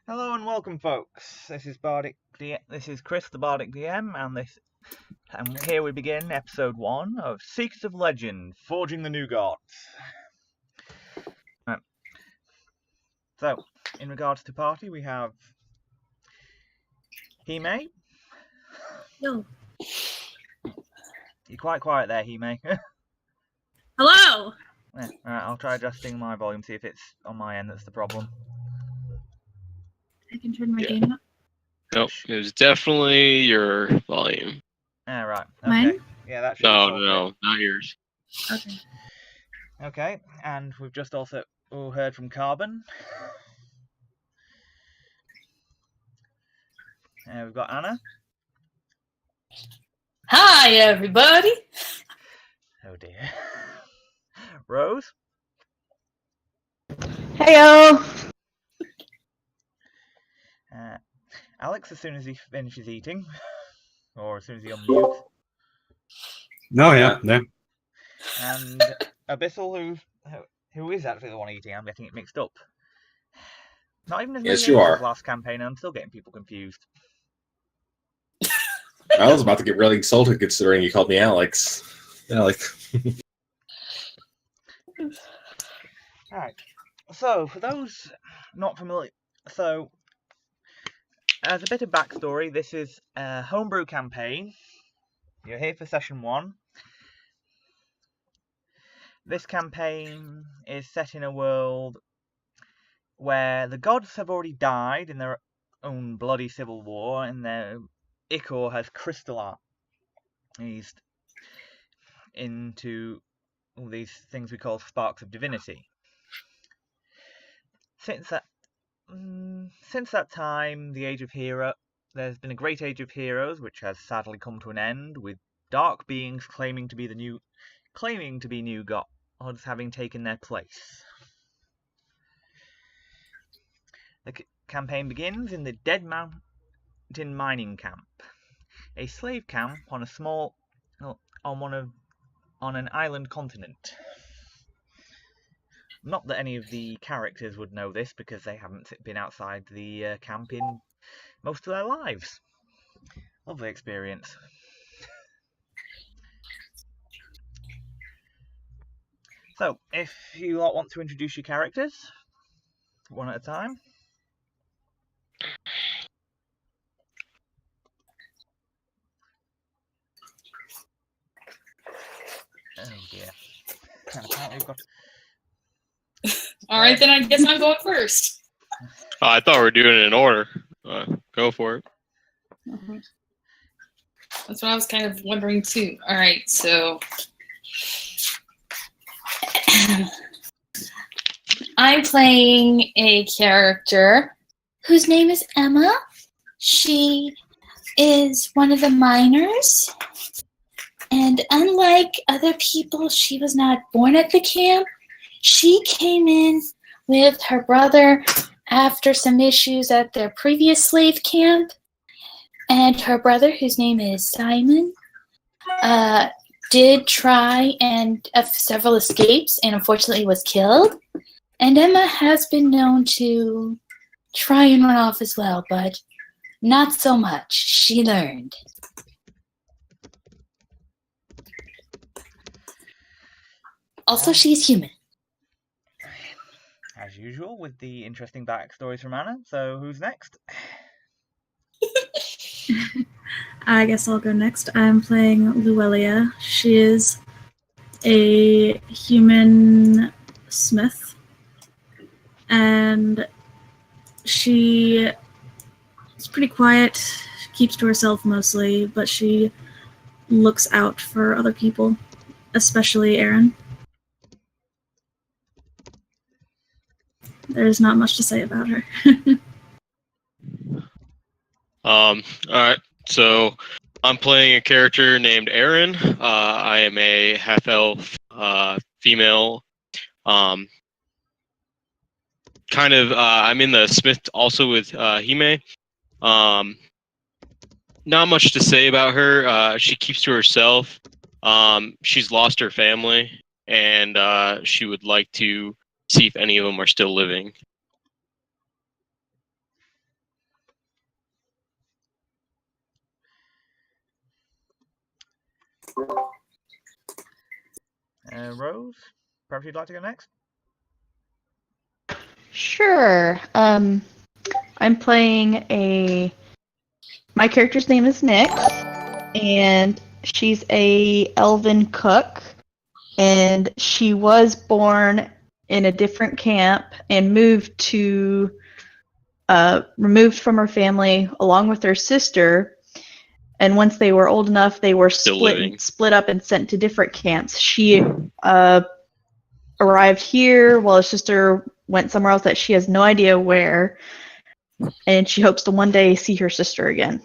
Hello and welcome, folks. This is Chris, the Bardic DM, and here we begin episode 1 of Seekers of Legend: Forging the New Gods. Right. So, in regards to party, we have Hime. Yo. You're quite quiet there, Hime. Hello! Yeah, alright, I'll try adjusting my volume, see if it's on my end that's the problem. I can turn my gain up. Nope, it was definitely your volume. Ah, right. Okay. Mine? Yeah, that should No, not yours. Okay. Okay, and we've just also heard from Carbon. We've got Anna. Hi, everybody. Oh dear. Rose. Heyo. Alex, as soon as he finishes eating, or as soon as he unmutes. No, yeah. And Abyssal, who is actually the one eating. I'm getting it mixed up. Not even as many Yes, you as are. last campaign, I'm still getting people confused. I was about to get really insulted considering you called me Alex. Yeah, like. Alright. So, for those not familiar, as a bit of backstory, this is a homebrew campaign. You're here for session 1. This campaign is set in a world where the gods have already died in their own bloody civil war, and their ichor has crystallized into all these things we call sparks of divinity. Since that time, there's been a great age of heroes, which has sadly come to an end, with dark beings claiming to be new gods having taken their place. The campaign begins in the Dead Mountain mining camp, a slave camp on an island continent. Not that any of the characters would know this, because they haven't been outside the camp in most of their lives. Lovely experience. So, if you lot want to introduce your characters, one at a time. Oh dear. Apparently we've got... All right, then I guess I'm going first. I thought we were doing it in order. Go for it. That's what I was kind of wondering too. All right, so I'm playing a character whose name is Emma. She is one of the miners, and unlike other people, she was not born at the camp. She came in with her brother after some issues at their previous slave camp, and her brother, whose name is Simon, did try and several escapes and unfortunately was killed. And Emma has been known to try and run off as well, but not so much. She learned. Also, she's human. As usual, with the interesting backstories from Anna. So, who's next? I guess I'll go next. I'm playing Luelia. She is a human smith, and she is pretty quiet, keeps to herself mostly, but she looks out for other people, especially Aaron. There's not much to say about her. Alright, so I'm playing a character named Aaron. I am a half-elf female. I'm in the Smith also with Hime. Not much to say about her. She keeps to herself. She's lost her family, and she would like to see if any of them are still living. Rose, perhaps you'd like to go next? Sure. I'm playing my character's name is Nick, and she's a elven cook, and she was born in a different camp and removed from her family along with her sister. And once they were old enough, they were split up and sent to different camps. She arrived here while her sister went somewhere else that she has no idea where, and she hopes to one day see her sister again.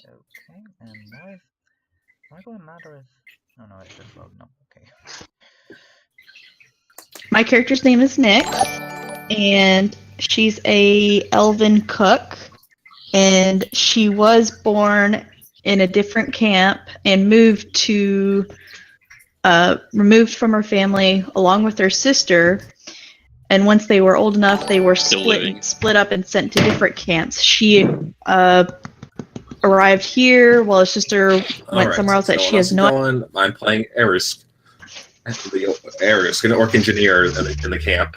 Okay, and now am I going mad or is... Oh no, it's just loading up. Okay. My character's name is Nick, and she's a elven cook, and she was born in a different camp and removed from her family along with her sister. And once they were old enough, they were split up and sent to different camps. She arrived here while her sister went somewhere else that she has no. I'm playing Eris. Eris, an orc engineer in the camp.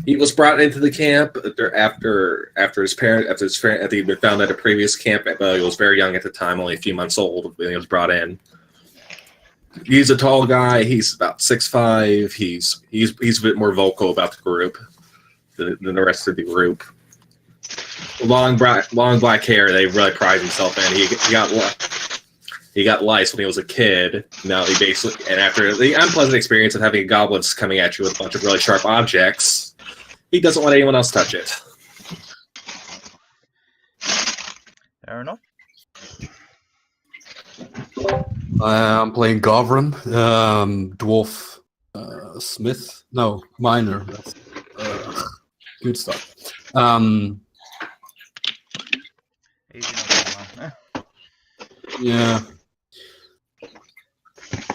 He was brought into the camp after he'd been found at a previous camp. He was very young at the time, only a few months old when he was brought in. He's a tall guy. He's about 6'5". He's a bit more vocal about the group than the rest of the group. Long black hair. They really pride himself in. He got lice when he was a kid. Now he basically, and after the unpleasant experience of having goblins coming at you with a bunch of really sharp objects, he doesn't let anyone else touch it. Fair enough. I'm playing Govern, dwarf smith. No, miner. That's good stuff. Yeah.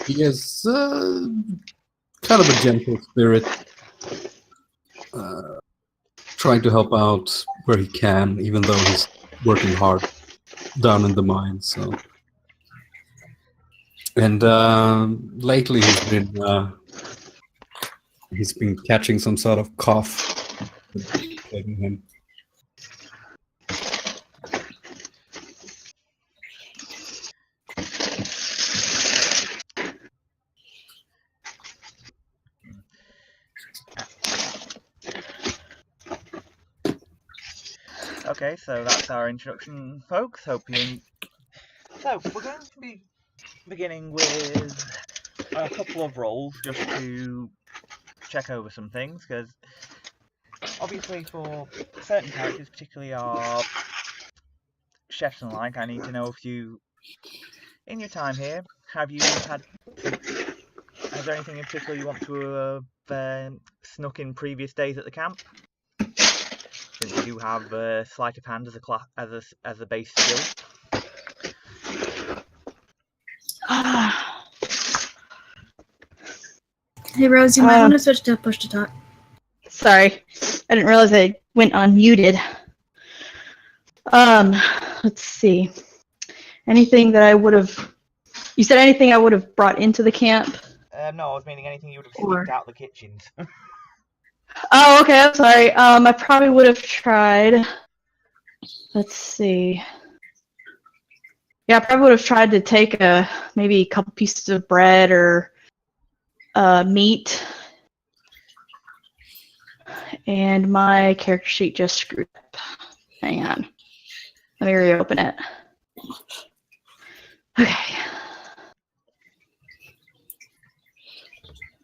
He is kind of a gentle spirit, trying to help out where he can, even though he's working hard down in the mine. So, and lately he's been catching some sort of cough, plaguing him. Okay, so that's our introduction, folks. So we're going to be beginning with a couple of rolls just to check over some things, because obviously for certain characters, particularly our chefs and like, I need to know if you, in your time here, has there anything in particular you want to have snuck in previous days at the camp? Since we do have sleight of hand as a base skill. Hey Rose, you might want to switch to push to talk. Sorry, I didn't realize I went unmuted. Let's see. Anything that I would have... You said anything I would have brought into the camp? No, I was meaning anything you would have sneaked out the kitchens. Oh, okay, I'm sorry. I probably would have tried... Let's see. Yeah, I probably would have tried to take maybe a couple pieces of bread or meat. And my character sheet just screwed up. Hang on. Let me reopen it. Okay.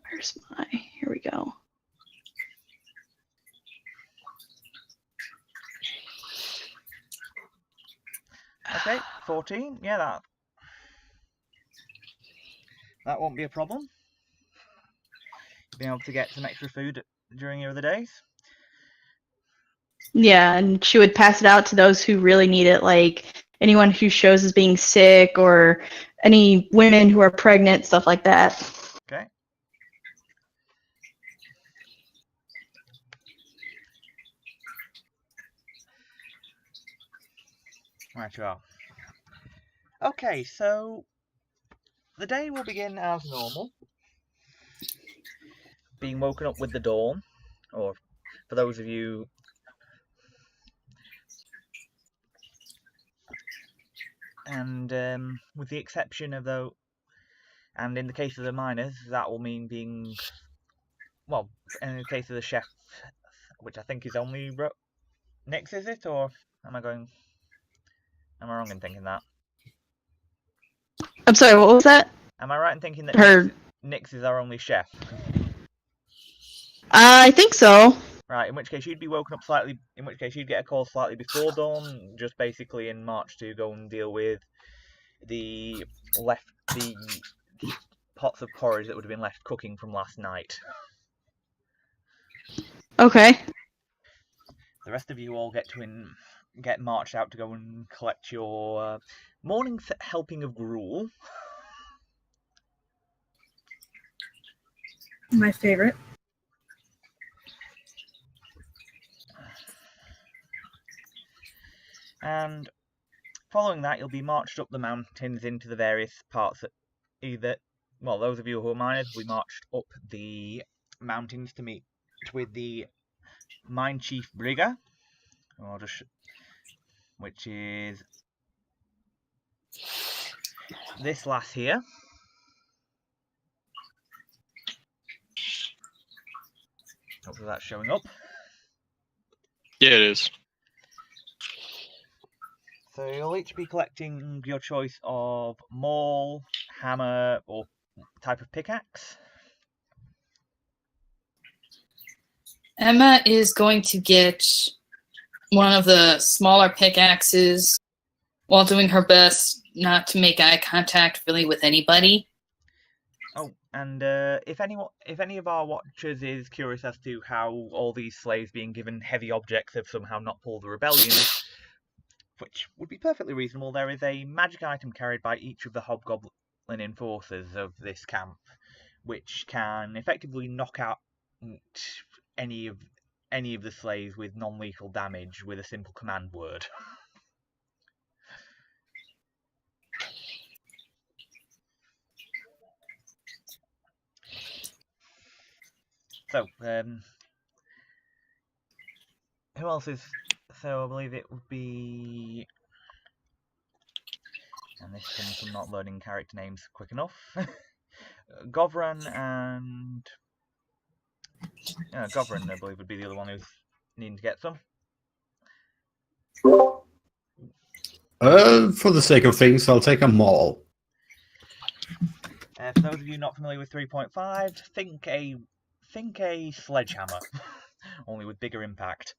Where's here we go. Okay, 14. Yeah, that won't be a problem. Being able to get some extra food during your other days. Yeah, and she would pass it out to those who really need it, like anyone who shows as being sick or any women who are pregnant, stuff like that. Okay. Right you are. Okay, so the day will begin as normal. Being woken up with the dawn, or for those of you and with the exception of though, and in the case of the miners, that will mean being, well, in the case of the chef, which I think is only Nyx, is it, or am I wrong in thinking that? I'm sorry, what was that? Am I right in thinking that Her. Nyx is our only chef? I think so. Right, in which case you'd be woken up slightly, in which case you'd get a call slightly before dawn, just basically in March to go and deal with the pots of porridge that would have been left cooking from last night. Okay. The rest of you all get marched out to go and collect your morning helping of gruel. My favorite. And following that, you'll be marched up the mountains into the various parts that those of you who are miners will be marched up the mountains to meet with the mine chief Brigger, which is this lass here. Hopefully that's showing up. Yeah, it is. So you'll each be collecting your choice of maul, hammer, or type of pickaxe. Emma is going to get one of the smaller pickaxes while doing her best not to make eye contact really with anybody. Oh, and if any of our watchers is curious as to how all these slaves being given heavy objects have somehow not pulled the rebellion, which would be perfectly reasonable, there is a magic item carried by each of the hobgoblin enforcers of this camp, which can effectively knock out any of the slaves with non-lethal damage with a simple command word. So, who else is? So I believe it would be, and this comes from not learning character names quick enough. Govran and Govran, I believe, would be the other one who's needing to get some. For the sake of things, I'll take a maul. For those of you not familiar with 3.5, think a sledgehammer, only with bigger impact.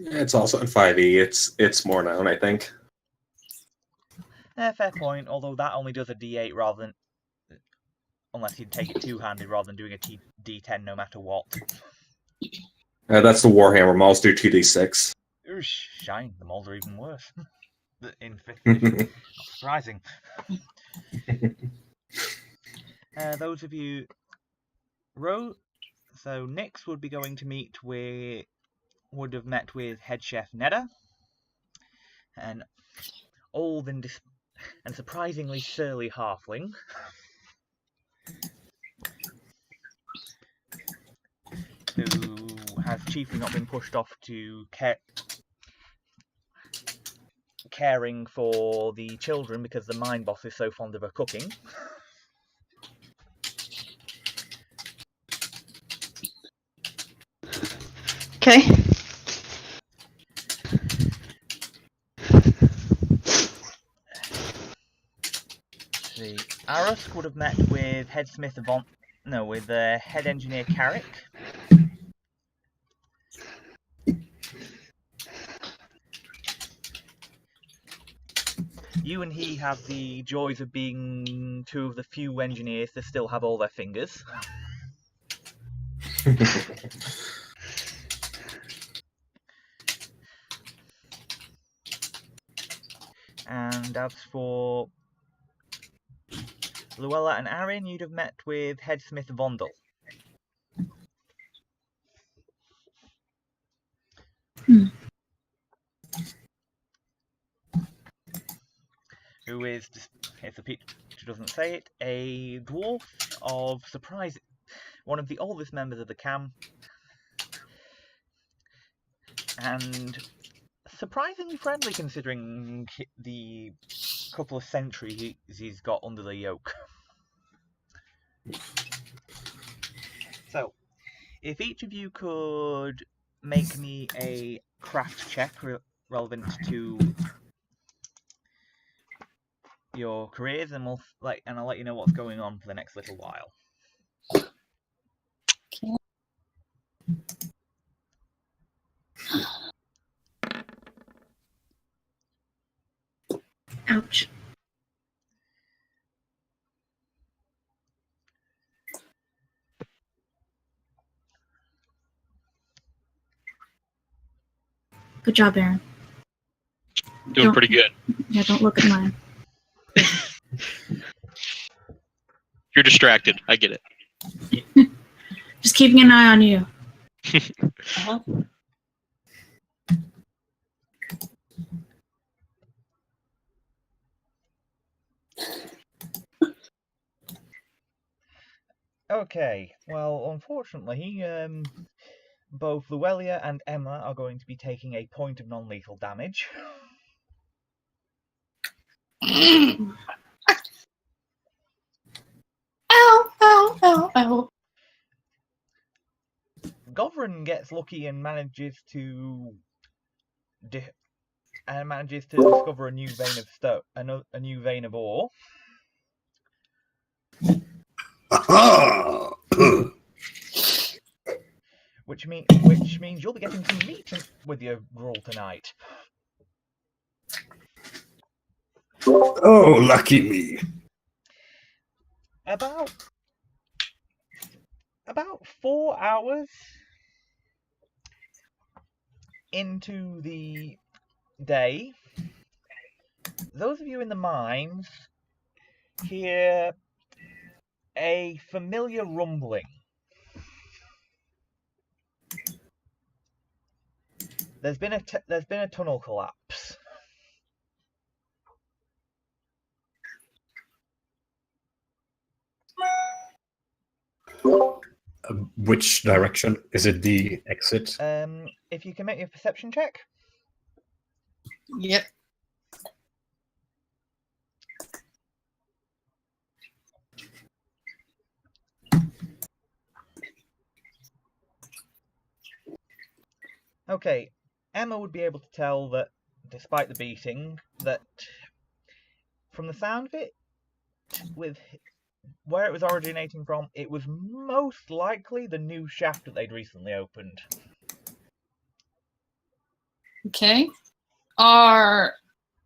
It's also in 5e. It's more known, I think. Fair point, although that only does a d8 rather than, unless you'd take it two-handed rather than doing a d10 no matter what. That's the Warhammer. Mauls do 2d6. Ooh, shine, the mauls are even worse. In 5th edition. Not surprising. Those of you so Nyx would be going to would have met with head chef Nedda, an old and surprisingly surly halfling. Who has chiefly not been pushed off to caring for the children because the mine boss is so fond of her cooking. Okay. The Arusk would have met with head smith with head engineer Carrick. You and he have the joys of being two of the few engineers that still have all their fingers. And as for Luella and Aaron, you'd have met with head smith Vondel. who is, if the picture doesn't say it, a dwarf of surprise, one of the oldest members of the camp, and surprisingly friendly considering the couple of centuries he's got under the yoke. So, if each of you could make me a craft check relevant to your careers, and I'll let you know what's going on for the next little while. Ouch. Good job, Aaron. Doing pretty good. Yeah, don't look at mine. You're distracted. I get it. Just keeping an eye on you. Uh-huh. Okay, well, unfortunately, both Luelia and Emma are going to be taking a point of non-lethal damage. Ow, ow, ow, ow. Govern gets lucky and manages to discover a new vein of a new vein of ore. Which means you'll be getting some meat with your gruel tonight. Oh, lucky me. About 4 hours into the day, those of you in the mines hear a familiar rumbling. There's been a tunnel collapse. Which direction? Is it the exit? If you can make your perception check. Yep. Okay, Emma would be able to tell that, despite the beating, that from the sound of it, with where it was originating from, it was most likely the new shaft that they'd recently opened. Okay. Are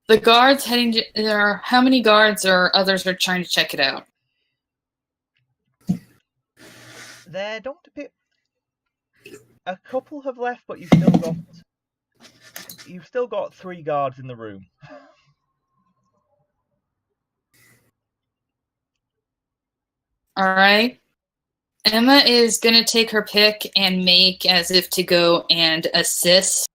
the guards heading to there? How many guards or others are trying to check it out? There don't appear. A couple have left, but you've still got 3 guards in the room. All right. Emma is going to take her pick and make as if to go and assist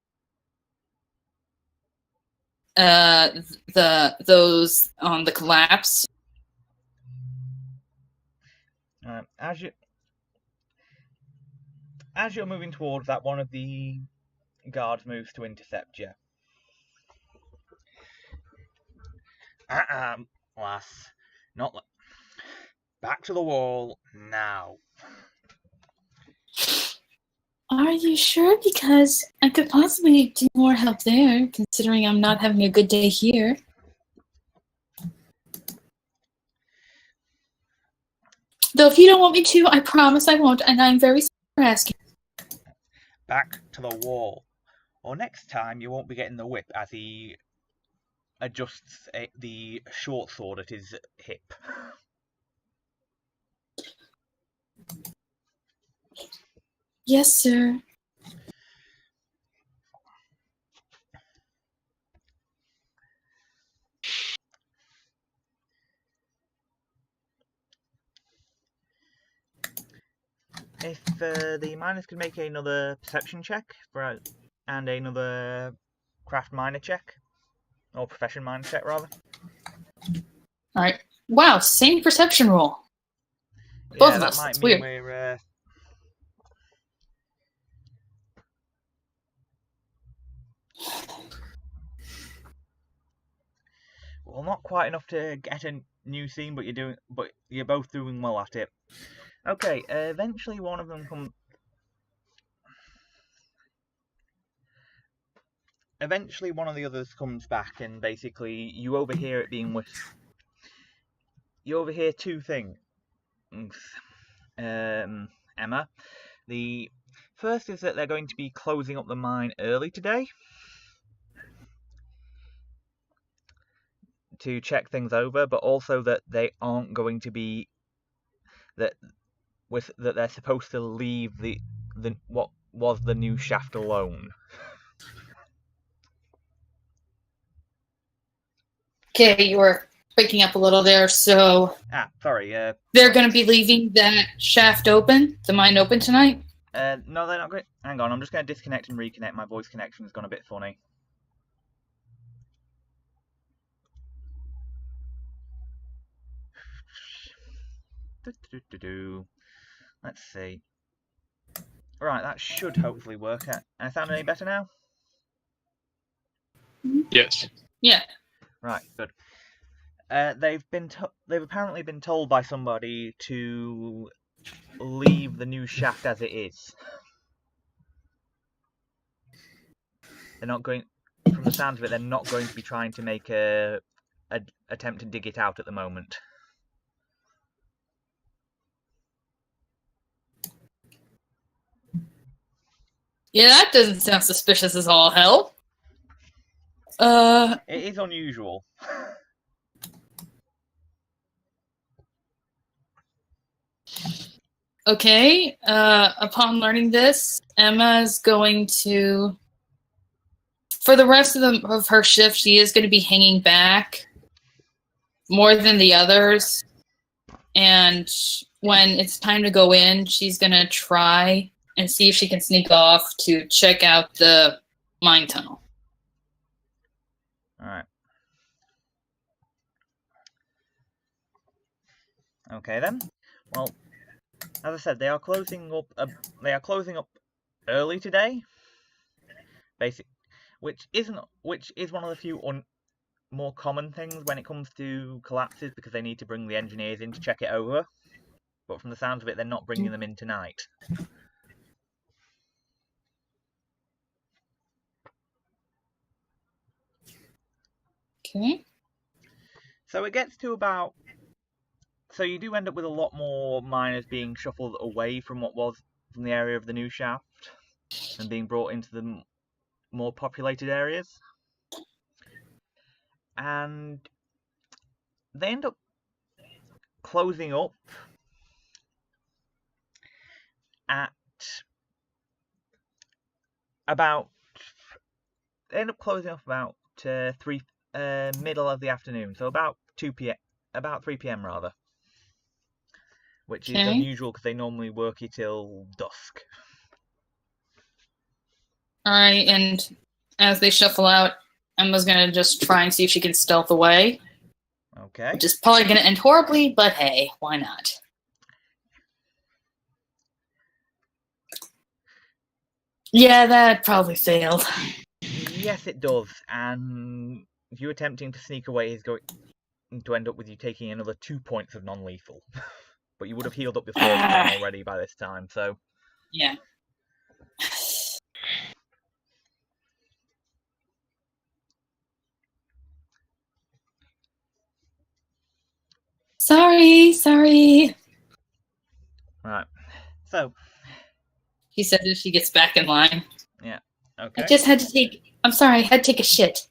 those on the collapse. As you're moving towards that, one of the guards moves to intercept you. Lass, not back to the wall now. Are you sure? Because I could possibly do more help there, considering I'm not having a good day here. Though if you don't want me to, I promise I won't, and I'm very sorry for asking. Back to the wall. Or next time you won't be getting the whip as he adjusts the short sword at his hip. Yes, sir. If the miners could make another perception check and another craft miner check, or profession miner check rather. Alright. Wow, same perception roll. Yeah, Both of that us. might That's mean weird. we're well, not quite enough to get a new scene, but you're both doing well at it. Okay, eventually one of them comes. Eventually, one of the others comes back, and basically, you overhear it being You overhear two things, Emma. The first is that they're going to be closing up the mine early today to check things over, but also that they aren't going to be that they're supposed to leave the what was the new shaft alone. Okay, you were breaking up a little there, so Sorry. they're going to be leaving that shaft open, the mine open tonight? No, they're not going. Hang on, I'm just going to disconnect and reconnect. My voice connection has gone a bit funny. Let's see. Right, that should hopefully work. I sound any better now? Yes. Yeah. Right, good. They've apparently been told by somebody to leave the new shaft as it is. They're not going. From the sounds of it, they're not going to be trying to make a attempt to dig it out at the moment. Yeah, that doesn't sound suspicious as all hell. It is unusual. Okay. Upon learning this, Emma is going to, for the rest of her shift, she is going to be hanging back more than the others. And when it's time to go in, she's going to try and see if she can sneak off to check out the mine tunnel. Alright. Okay then. Well, as I said, they are closing up. Early today. Which is one of the few more common things when it comes to collapses, because they need to bring the engineers in to check it over. But from the sounds of it, they're not bringing them in tonight. Okay. So it gets to about. So you do end up with a lot more miners being shuffled away from from the area of the new shaft and being brought into the more populated areas. And they end up closing up at about. They end up closing up about 3 middle of the afternoon, so about 2 p.m. About 3 p.m. rather, which is unusual because they normally work it till dusk. All right, and as they shuffle out, Emma's gonna just try and see if she can stealth away. Okay. Which is probably gonna end horribly, but hey, why not? Yeah, that probably failed. Yes, it does, and you attempting to sneak away is going to end up with you taking another 2 points of non-lethal. But you would have healed up your first one already by this time, so. Yeah. Sorry. Right. So. She says if she gets back in line. Yeah. Okay. I just had to take. I'm sorry, I had to take a shit.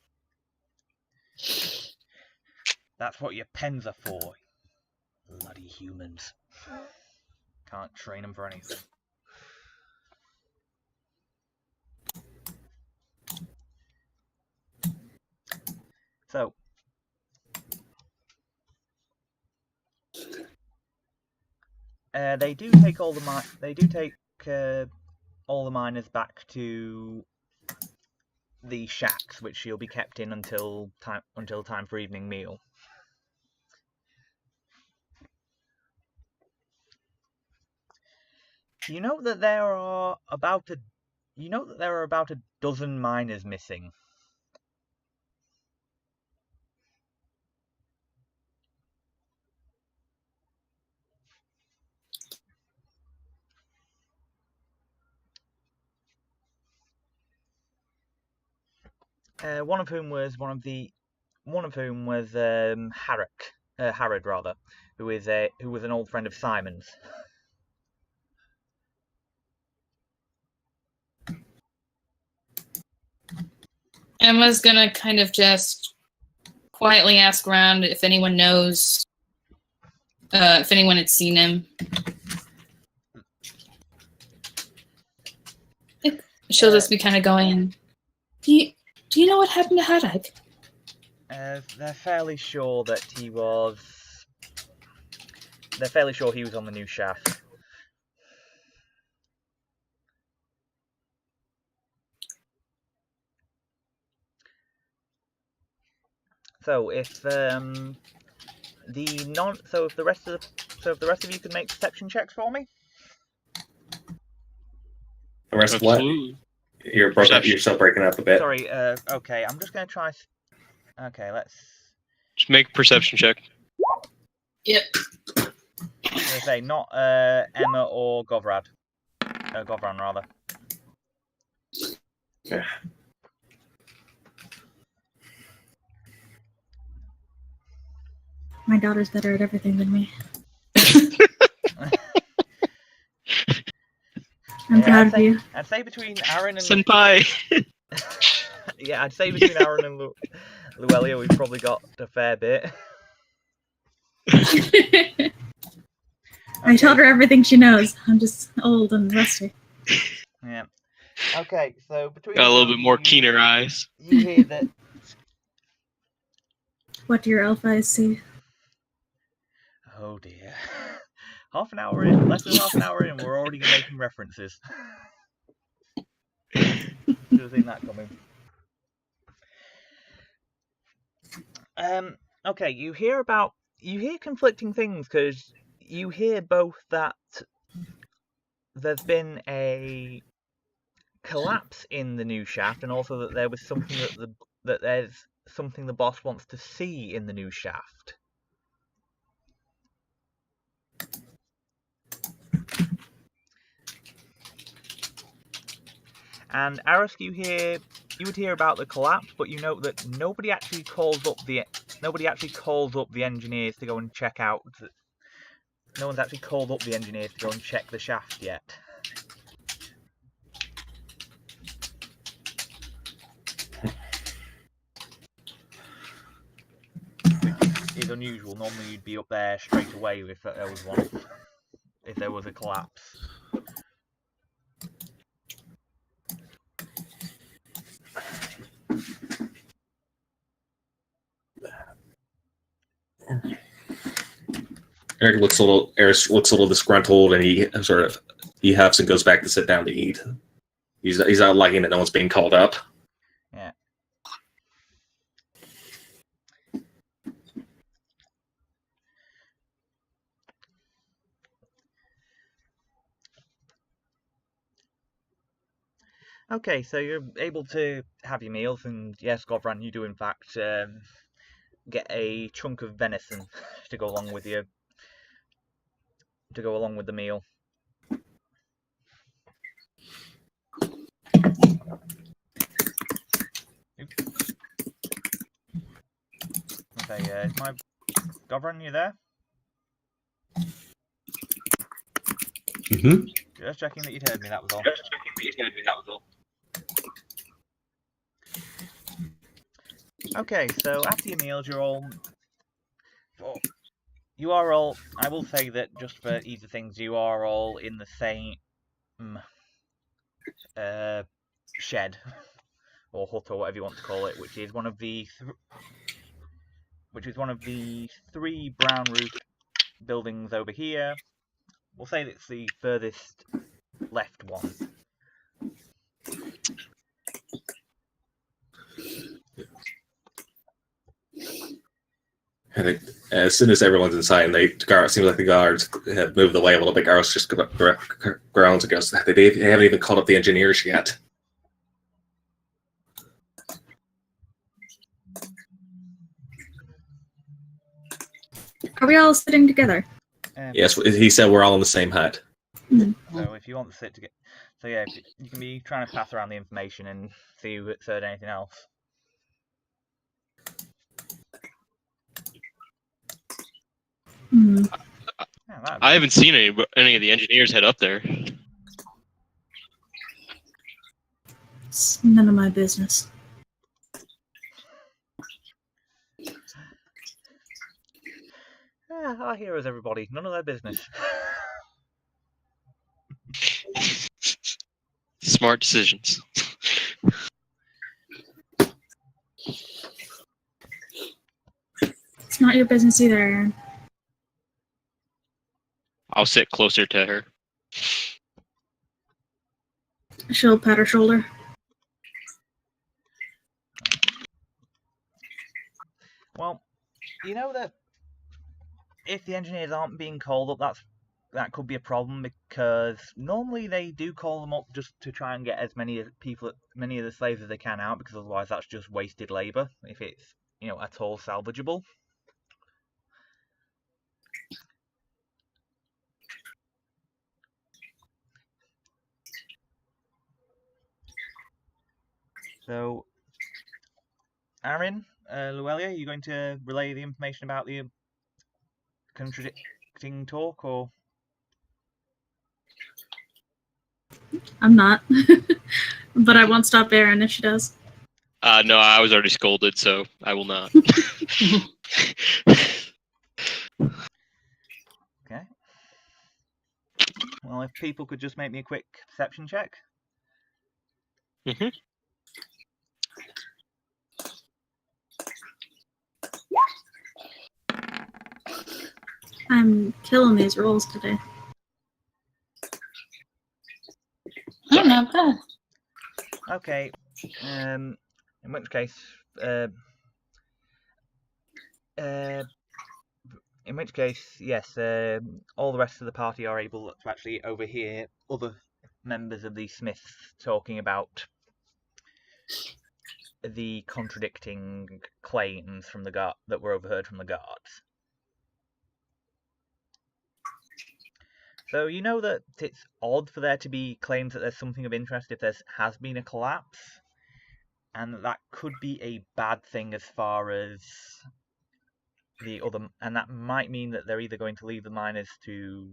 That's what your pens are for. Bloody humans. Can't train them for anything. So. They do take all the miners back to the shacks, which she'll be kept in until time for evening meal. You know that there are about a dozen miners missing. One of whom was Harrod rather, who was an old friend of Simon's. Emma's gonna kind of just quietly ask around if anyone knows, if anyone had seen him. She'll just be kind of going, do you know what happened to Haddock? They're fairly sure that he was. They're fairly sure he was on the new shaft. So if the rest of you could make perception checks for me. The rest of what? Absolutely. You're still breaking up a bit. Sorry. Okay. I'm just gonna try. Okay. Let's. Just make a perception check. Yep. I'm gonna say not Emma or Govran rather. Yeah. My daughter's better at everything than me. I'm proud of you. I'd say between Aaron and Senpai. yeah, I'd say between Aaron and Luelia, we've probably got a fair bit. I taught her everything she knows. I'm just old and rusty. Yeah. Okay, so between Got a little bit more keener eyes. You hear that. What do your elf eyes see? Oh dear. Half an hour in, less than half an hour in, we're already making references. Should have seen that coming. Okay, you hear conflicting things, because you hear both that there's been a collapse in the new shaft, and also that there was something that there's something the boss wants to see in the new shaft. And Arisk, you would hear about the collapse, but you note that nobody actually calls up the engineers to go and check out. No one's actually called up the engineers to go and check the shaft yet. Which is unusual. Normally you'd be up there straight away if there was one. If there was a collapse. Eric looks a little disgruntled, and he huffs and goes back to sit down to eat. He's not liking that no one's being called up. Yeah. Okay, so you're able to have your meals, and yes, Govran, you do in fact get a chunk of venison to go along with the meal. Oops. Okay, is my Govran, you there? Mm-hmm. Just checking that you'd heard me. That was all. Okay, so after your meals, you are all. I will say that just for ease of things, you are all in the same shed or hut or whatever you want to call it, which is one of the three brown roof buildings over here. We'll say it's the furthest left one. And As soon as everyone's inside, and it seems like the guards have moved away a little bit. Garros just groans and goes, "They haven't even called up the engineers yet." Are we all sitting together? Yes, he said we're all in the same hut. So if you want to sit together, so yeah, you can be trying to pass around the information and see who heard anything else. Hmm. Yeah, I haven't seen any of the engineers head up there. It's none of my business. Our heroes, everybody. None of their business. Smart decisions. It's not your business either, Aaron. I'll sit closer to her. She'll pat her shoulder. Well, you know that if the engineers aren't being called up, that could be a problem, because normally they do call them up just to try and get as many of the slaves as they can out, because otherwise that's just wasted labor if it's, at all salvageable. So, Aaron, Luelia, are you going to relay the information about the contradicting talk, or? I'm not. But I won't stop Aaron if she does. No, I was already scolded, so I will not. Okay. Well, if people could just make me a quick perception check. Mm-hmm. I'm killing these rolls today. Oh, not bad. Okay. In which case, yes, all the rest of the party are able to actually overhear other members of the Smiths talking about the contradicting claims from the that were overheard from the guards. So you know that it's odd for there to be claims that there's something of interest if there has been a collapse, and that could be a bad thing as far as and that might mean that they're either going to leave the miners to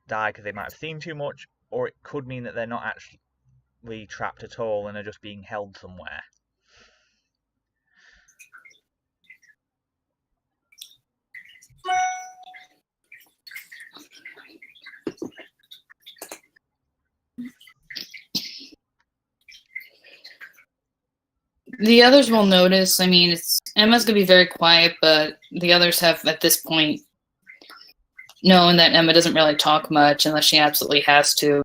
die because they might have seen too much, or it could mean that they're not actually trapped at all and are just being held somewhere. The others will notice. I mean, Emma's gonna be very quiet, but the others have at this point known that Emma doesn't really talk much unless she absolutely has to.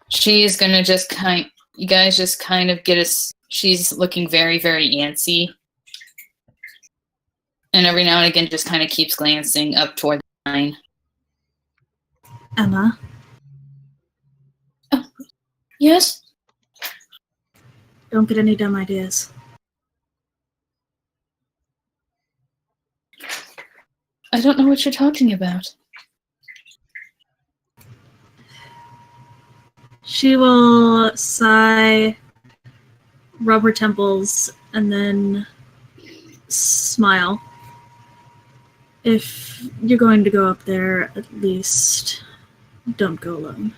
She's gonna you guys just kind of get us. She's looking very, very antsy, and every now and again just kind of keeps glancing up toward the line. Emma? Oh, yes? Don't get any dumb ideas. I don't know what you're talking about. She will sigh, rub her temples, and then smile. If you're going to go up there, at least don't go alone.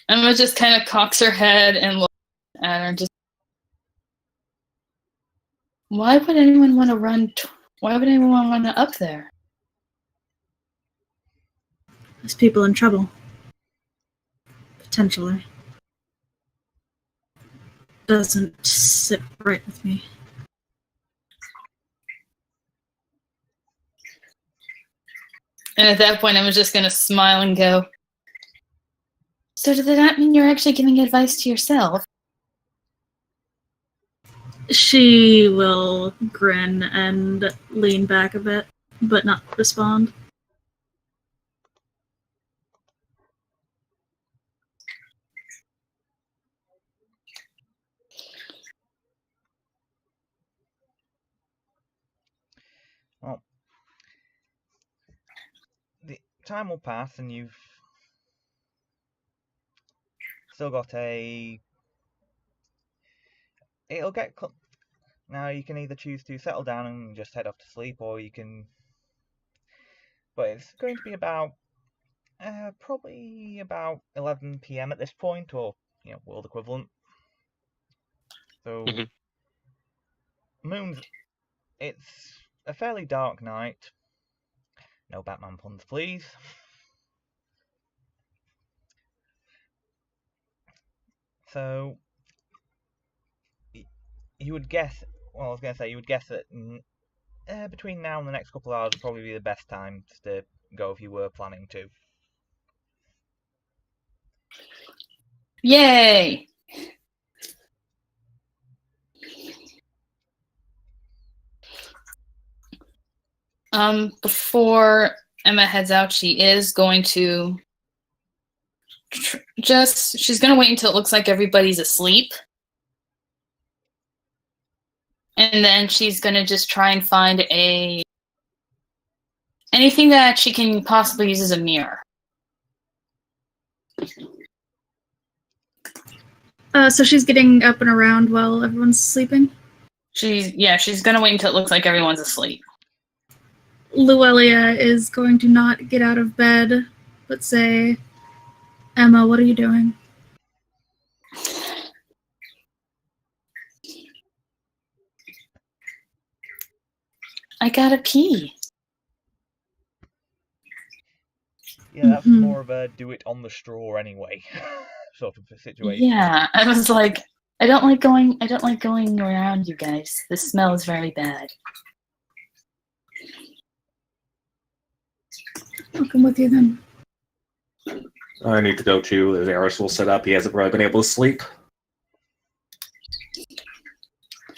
Emma just kind of cocks her head and looks at her. Why would anyone want to run? Why would anyone want to run up there? There's people in trouble. Potentially. Doesn't sit right with me. And at that point, Emma's just going to smile and go, so does that mean you're actually giving advice to yourself? She will grin and lean back a bit, but not respond. Well, the time will pass, and you've still got a. It'll get. Now you can either choose to settle down and just head off to sleep, or you can. But it's going to be about probably about 11 p.m. at this point, or world equivalent. So, Mhm. moon's. It's a fairly dark night. No Batman puns, please. So, you would guess. Well, I was going to say you would guess that between now and the next couple of hours would probably be the best time to go if you were planning to. Yay! Before Emma heads out, she is going to she's going to wait until it looks like everybody's asleep. And then she's going to just try and find anything that she can possibly use as a mirror. So she's getting up and around while everyone's sleeping? She's going to wait until it looks like everyone's asleep. Luelia is going to not get out of bed, but say, Emma, what are you doing? I gotta pee. Yeah, that's more of a do it on the straw anyway sort of situation. Yeah, I was like, I don't like going around you guys. The smell is very bad. I'll come with you then. I need to go too. As Eris will set up, he hasn't really been able to sleep.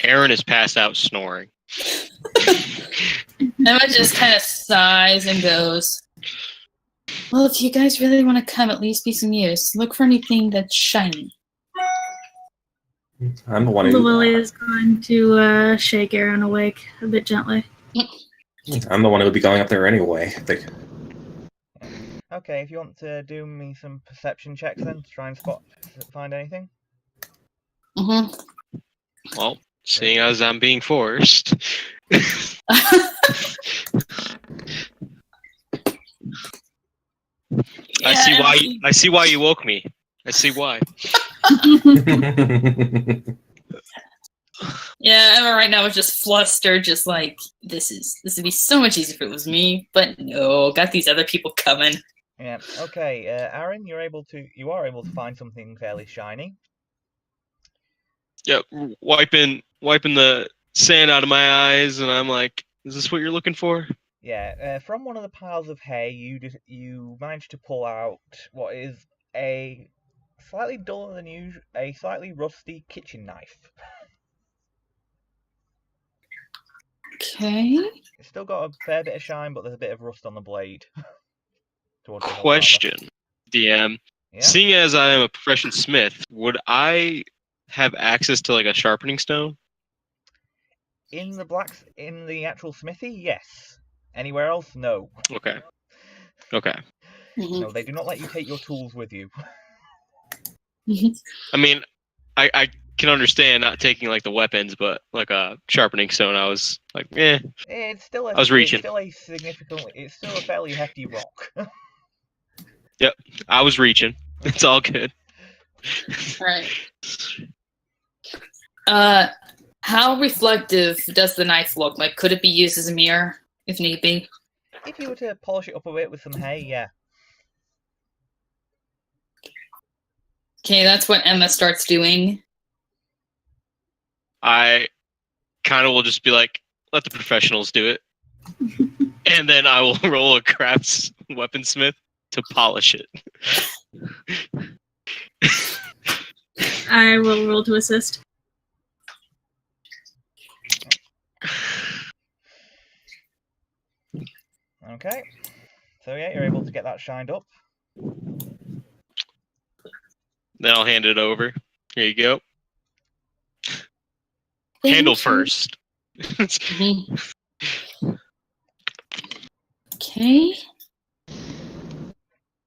Aaron is passed out snoring. Emma just kind of sighs and goes, well, if you guys really want to come, at least be some use. Look for anything that's shiny. I'm the one who. Luelia is going to shake Aaron awake a bit gently. I'm the one who would be going up there anyway. Okay, if you want to do me some perception checks then to try and find anything. Mm-hmm. Well, seeing as I'm being forced. I see why you woke me. I see why. Yeah, Emma right now is just flustered, just like this would be so much easier if it was me, but no, got these other people coming. Yeah. Okay, Aaron, you are able to find something fairly shiny. Yep, wiping the sand out of my eyes, and I'm like, is this what you're looking for? Yeah, from one of the piles of hay, you managed to pull out what is a slightly duller than usual, a slightly rusty kitchen knife. Okay. It's still got a fair bit of shine, but there's a bit of rust on the blade. Question, DM. Yeah? Seeing as I am a professional smith, would I have access to like a sharpening stone? In the actual smithy, yes. Anywhere else, no. Okay. Mm-hmm. No, they do not let you take your tools with you. I mean, I can understand not taking like the weapons, but like a sharpening stone, I was like, eh. It's still I was reaching. It's still a fairly hefty rock. Yep, I was reaching. It's all good. Right. How reflective does the knife look? Like, could it be used as a mirror if need be? If you were to polish it up a bit with some hay, yeah. Okay, that's what Emma starts doing. I kind of will just be like, let the professionals do it. And then I will roll a crafts weaponsmith to polish it. I will roll to assist. Okay. So yeah, you're able to get that shined up. Then I'll hand it over. Here you go. Thank Handle you. first. Okay.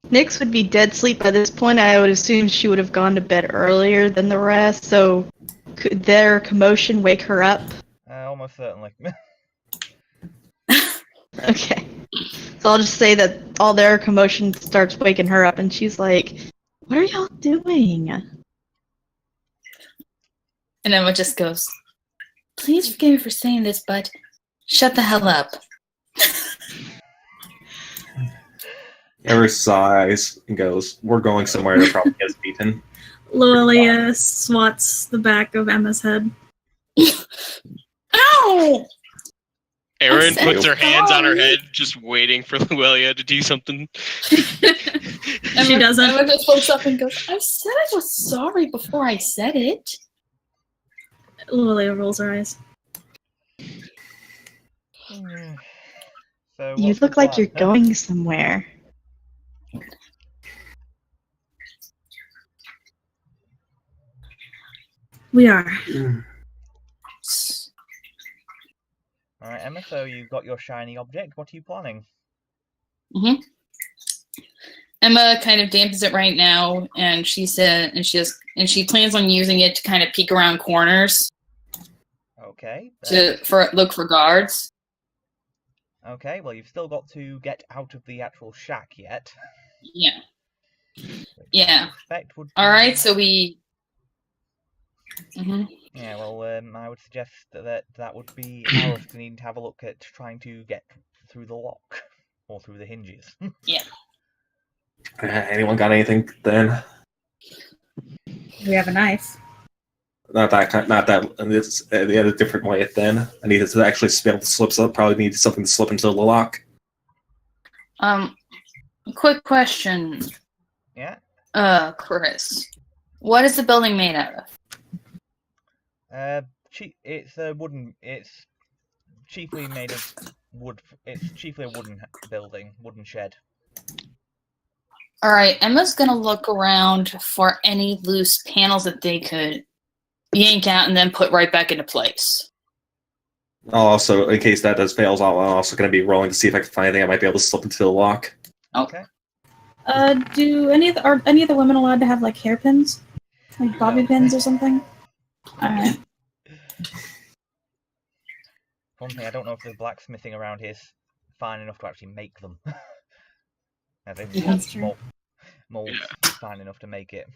Nyx would be dead sleep by this point. I would assume she would have gone to bed earlier than the rest, so could their commotion wake her up? Almost certainly. Okay. So I'll just say that all their commotion starts waking her up, and she's like, "What are y'all doing?" And Emma just goes, "Please forgive me for saying this, but shut the hell up." Ever sighs and goes, "We're going somewhere that probably gets beaten." Lilia swats the back of Emma's head. Ow! Erin I'm puts her hands on her sorry. head, just waiting for Luelia to do something. She doesn't. Emma just looks up and goes, "I said I was sorry before I said it." Lilia rolls her eyes. So You what's the look like you're plan? going somewhere. We are. Alright, Emma, so you've got your shiny object. What are you planning? Emma kind of dampens it right now, and she said, and she plans on using it to kind of peek around corners Okay. to look for guards. Okay, well, you've still got to get out of the actual shack yet. Yeah. which Yeah. I suspect would be... All right, so we. Yeah, well, I would suggest that would be Aros needing to have a look at trying to get through the lock. Or through the hinges. Yeah. Anyone got anything then? We have a knife. Not that. And it's the other different way. Then I needed to actually be able to slip. So probably need something to slip into the lock. Quick question. Yeah? Chris. What is the building made out of? It's a wooden... It's chiefly made of wood. It's chiefly a wooden building, wooden shed. All right, Emma's gonna look around for any loose panels that they could yank out and then put right back into place. Also, in case that does fails, I'm also going to be rolling to see if I can find anything I might be able to slip into the lock. Okay. Are any of the women allowed to have like hairpins, like bobby pins or something? All right. One thing, I don't know if the blacksmithing around here is fine enough to actually make them. As in, That's true. molds fine enough to make it.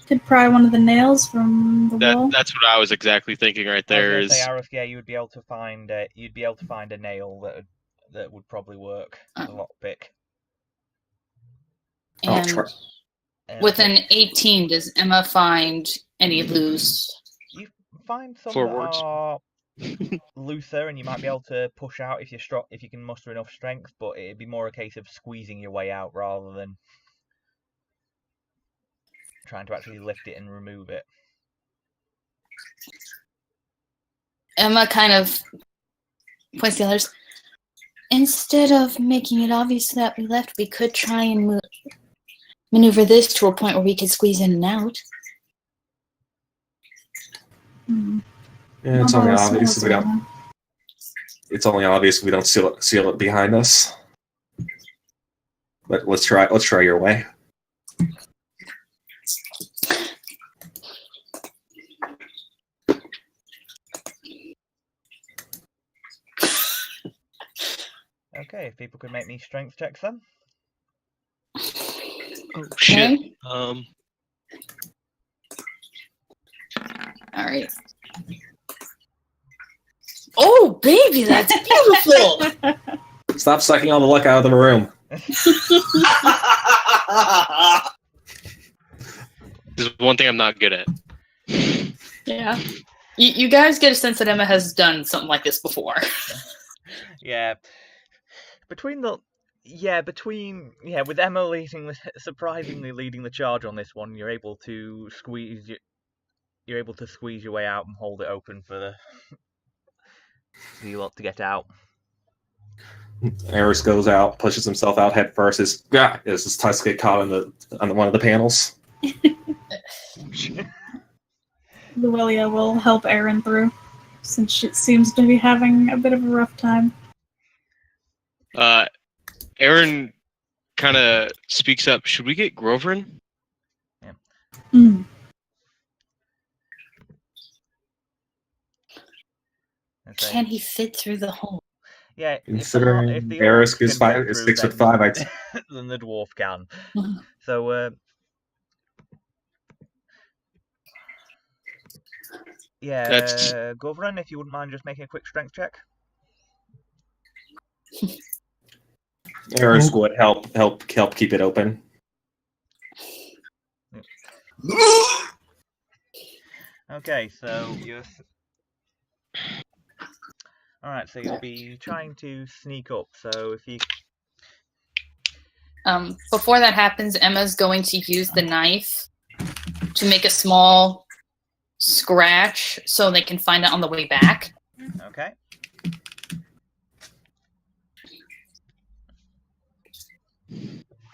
Could pry one of the nails from the wall. That's what I was exactly thinking right there. I was Is gonna say, Aris, yeah, you'd be able to find a nail that would probably work. A lockpick. I'll And try. with an 18, does Emma find any loose? You find some Forwards. that are looser, and you might be able to push out if you can muster enough strength. But it'd be more a case of squeezing your way out rather than trying to actually lift it and remove it. Emma kind of points to the others. Instead of making it obvious that we left, we could try and maneuver this to a point where we could squeeze in and out. Yeah, it's only obvious we don't. It's only obvious we don't seal it behind us. But let's try your way. Okay, if people could make me strength checks then. oh shit. Okay. All right. Oh, baby, that's beautiful. Stop sucking all the luck out of the room. This is one thing I'm not good at. Yeah. You guys get a sense that Emma has done something like this before. Yeah. With Emma surprisingly leading the charge on this one, you're able to squeeze your way out and hold it open for Do you want to get out? Eris goes out, pushes himself out head first. His tusk get caught on one of the panels. Luelia will help Aaron through, since she seems to be having a bit of a rough time. Aaron kind of speaks up. Should we get Groverin? Mm. Can he fit through the hole? Yeah, if Considering the Eris orc is can get is through, 6'5", then the dwarf can. So, yeah, Govran, if you wouldn't mind just making a quick strength check. Eris would help keep it open. Okay, so you're... Alright, so you'll be trying to sneak up, so if you... Before that happens, Emma's going to use the knife to make a small scratch so they can find it on the way back. Okay.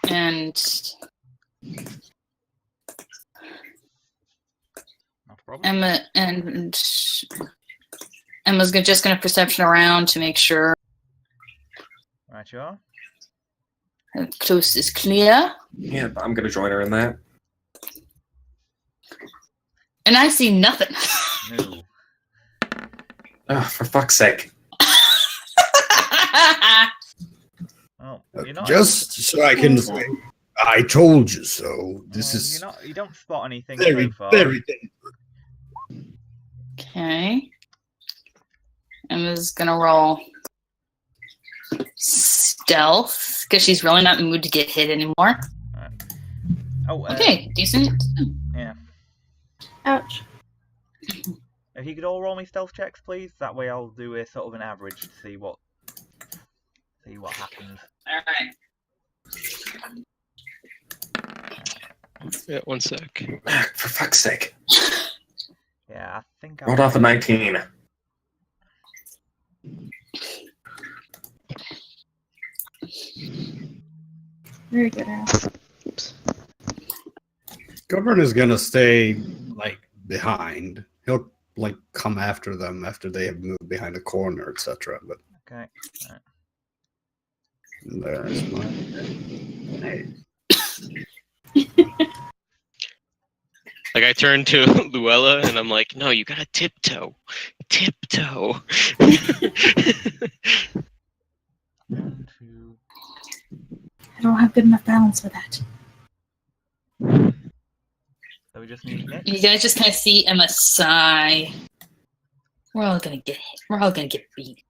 And Not a problem. Emma's just going to perception around to make sure Right you are. the coast is clear. Yeah, I'm gonna join her in that. And I see nothing. No. Oh, for fuck's sake! Oh, you're not... Just so I can say, I told you so. This is You don't spot anything very, so far. very dangerous. Okay. Emma's gonna roll stealth because she's really not in the mood to get hit anymore. Right. Oh, Okay, decent. Yeah. Ouch. If you could all roll me stealth checks, please. That way I'll do a sort of an average to see what happens. Alright. Yeah, 1 sec. For fuck's sake! Yeah, I think I Rolled off a 19. Very good, Aaron. Govern is gonna stay like behind. He'll like come after them after they have moved behind a corner, etc. But Okay. Right. there's my hey. Like I turn to Luella and I'm like, no, you gotta tiptoe. Tiptoe. 1, 2. I don't have good enough balance for that. So we just need Nick. You guys just kind of see Emma sigh. We're all gonna get hit. We're all gonna get beaten.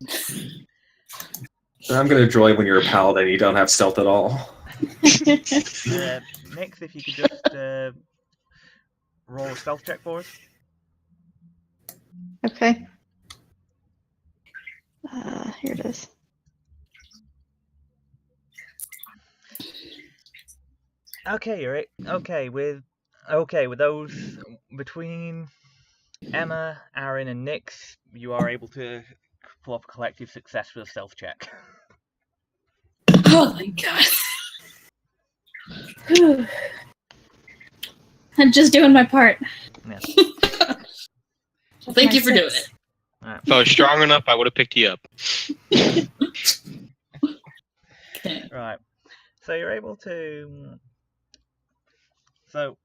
I'm gonna enjoy when you're a paladin. You don't have stealth at all. Nix, if you could just roll a stealth check for us. Okay. Here it is. Okay, you're right. Okay, with those between Emma, Aaron, and Nix, you are able to pull off a collective success for the stealth check. Oh my god. I'm just doing my part. Yeah. Thank you for doing it. Right. If I was strong enough, I would have picked you up. Okay. Right. So you're able to. So,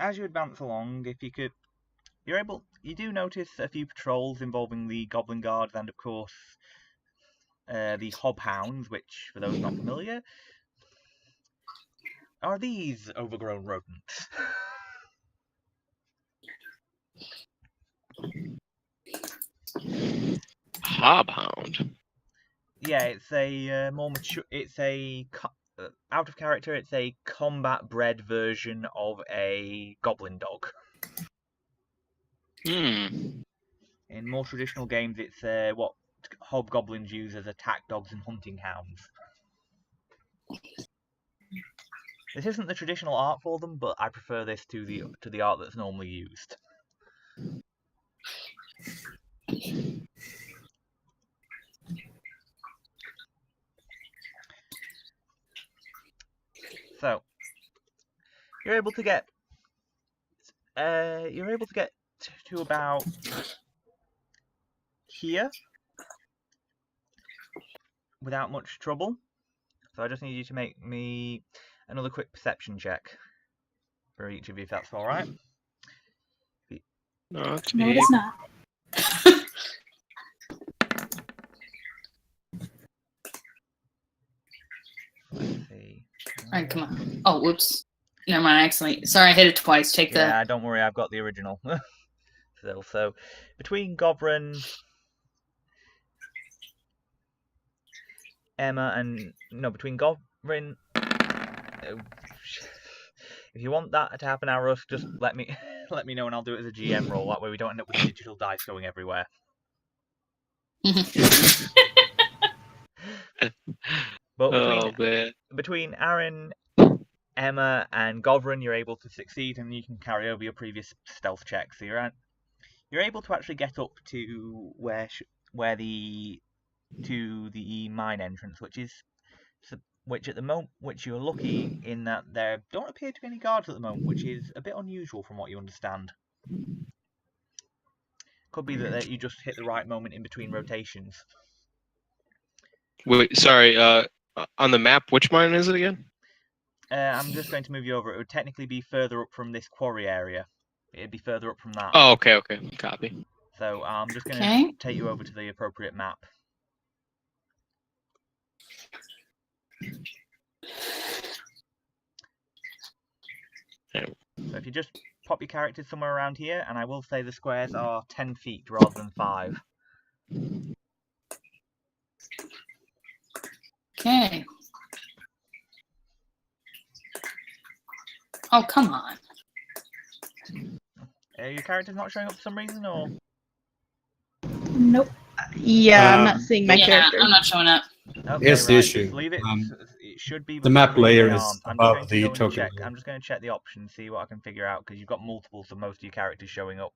as you advance along, if you could, you do notice a few patrols involving the Goblin Guards and, of course, the Hobhounds, which, for those not familiar, are these overgrown rodents. Hobhound. Yeah, it's a more mature. It's a out of character. It's a combat-bred version of a goblin dog. Hmm. In more traditional games, it's what hobgoblins use as attack dogs and hunting hounds. This isn't the traditional art for them, but I prefer this to the art that's normally used. So you're able to get to about here without much trouble. So I just need you to make me another quick perception check for each of you, if that's all right. No, it is not. Let's see. Alright, come on. Oh, whoops. Never mind, accidentally. Sorry, I hit it twice. Take Yeah, the... don't worry, I've got the original. Still, so between Govrin, Emma, and between Govrin. If you want that to happen, Aros, just let me know, and I'll do it as a GM roll. That way, we don't end up with digital dice going everywhere. But between Aaron, Emma, and Govrin, you're able to succeed, and you can carry over your previous stealth check. So you're able to actually get up to where the mine entrance, which at the moment, which you're lucky in that there don't appear to be any guards at the moment, which is a bit unusual from what you understand. Could be that you just hit the right moment in between rotations. Wait, sorry. On the map, which mine is it again? I'm just going to move you over. It would technically be further up from this quarry area. It'd be further up from that. Oh, okay. Copy. So I'm just going to take you over to the appropriate map. So if you just pop your characters somewhere around here, and I will say the squares are 10 feet rather than 5. Okay. Oh, come on. Are your characters not showing up for some reason, or? Nope. Yeah, I'm not seeing my character. I'm not showing up. Okay, Here's the right, issue. just leave it. It should be. The map layer is I'm above just the going to token. check. I'm just going to check the options, see what I can figure out, because you've got multiples of most of your characters showing up.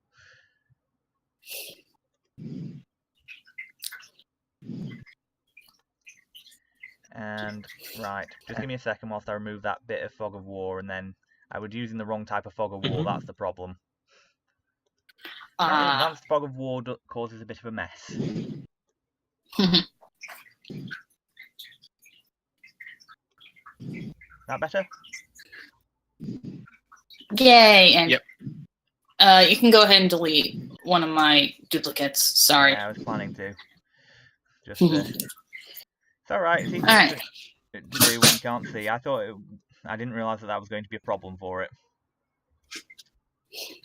And right, just give me a second whilst I remove that bit of fog of war, and then I was using the wrong type of fog of war. That's the problem. Advanced fog of war causes a bit of a mess. That better? Yay! And yep. You can go ahead and delete one of my duplicates. Sorry. Yeah, I was planning to. Just it's all right. It's easy to do when you can't see. I didn't realise that was going to be a problem for it.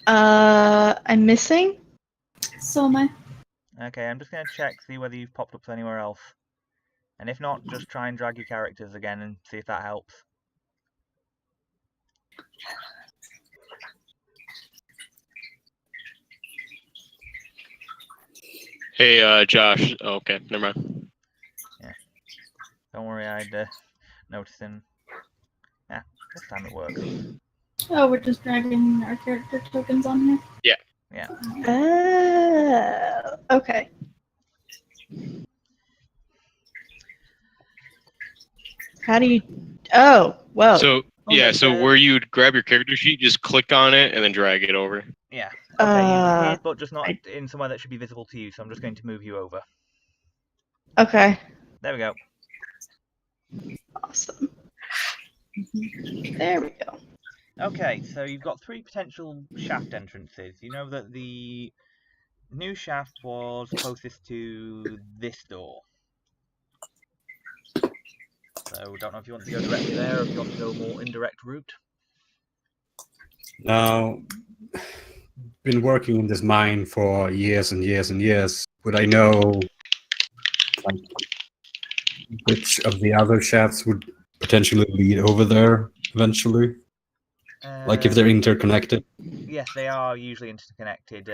I'm missing. So am I. Okay, I'm just going to check, see whether you've popped up anywhere else. And if not, just try and drag your characters again and see if that helps. Hey, Josh. Oh, okay, never mind. Yeah. Don't worry, I'd noticed him. Yeah, this time it works. Oh, we're just dragging our character tokens on here? Yeah. Yeah. Okay. How do you... Oh, well. So, so where you'd grab your character sheet, just click on it and then drag it over. Yeah. Okay, you but just not in somewhere that should be visible to you, so I'm just going to move you over. Okay. There we go. Awesome. There we go. Okay, so you've got 3 potential shaft entrances. You know that the new shaft was closest to this door. So don't know if you want to go directly there or if you want to go a more indirect route. Now, been working in this mine for years and years and years. Would I know which of the other shafts would potentially lead over there eventually? Like if they're interconnected? Yes, they are usually interconnected.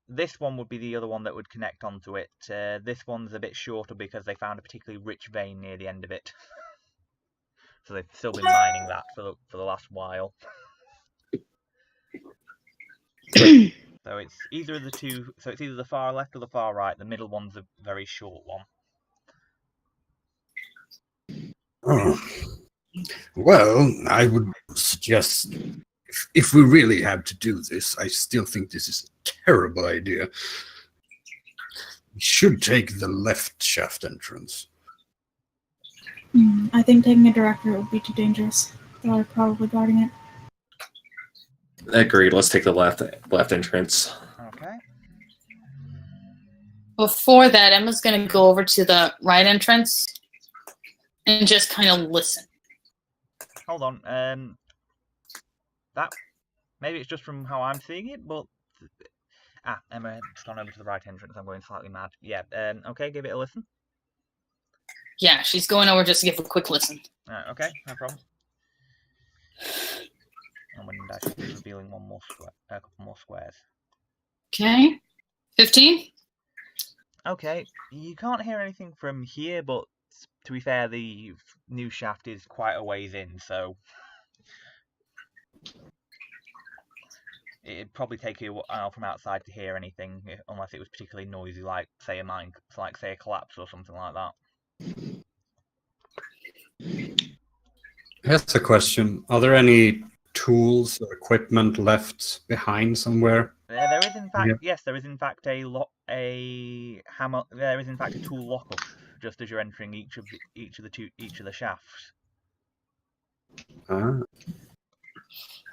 This one would be the other one that would connect onto it. This one's a bit shorter because they found a particularly rich vein near the end of it. So they've still been mining that for the last while. So it's either of the two. So it's either the far left or the far right. The middle one's a very short one. Oh. Well, I would suggest if we really have to do this, I still think this is a terrible idea. We should take the left shaft entrance. I think taking a direct route would be too dangerous. They're probably guarding it. Agreed. Let's take the left entrance. Okay. Before that, Emma's going to go over to the right entrance and just kind of listen. Hold on. That maybe it's just from how I'm seeing it, but Emma's gone over to the right entrance. I'm going slightly mad. Yeah. Okay, give it a listen. Yeah, she's going over just to give a quick listen. Okay, no problem. And when I should be revealing a couple more squares. Okay. 15? Okay, you can't hear anything from here, but to be fair, the new shaft is quite a ways in, so it'd probably take you a while from outside to hear anything, unless it was particularly noisy, like say a collapse or something like that. Here's a question. Are there any tools or equipment left behind somewhere? There is in fact, Yeah. yes, there is in fact a hammer. There is in fact a tool lockup just as you're entering each of the shafts. Ah.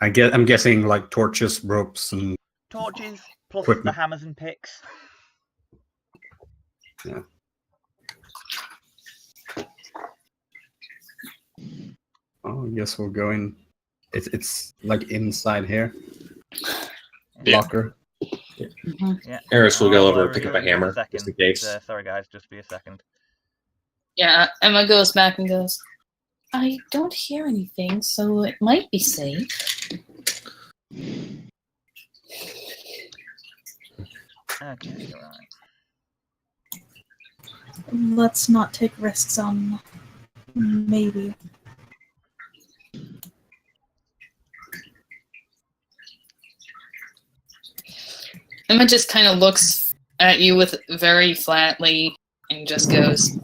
I'm guessing like torches, ropes, and Torches plus Equipment. the hammers and picks. yeah. Oh, I guess we'll go in. It's like inside here. Yeah. Locker. Yeah. Eris will go over and I'll pick up go a in just hammer, second. just in case. Sorry guys, just be a second. Yeah, Emma goes back and goes, I don't hear anything, so it might be safe. Okay, you're right. Let's not take risks on maybe. Emma just kind of looks at you with very flatly and just goes,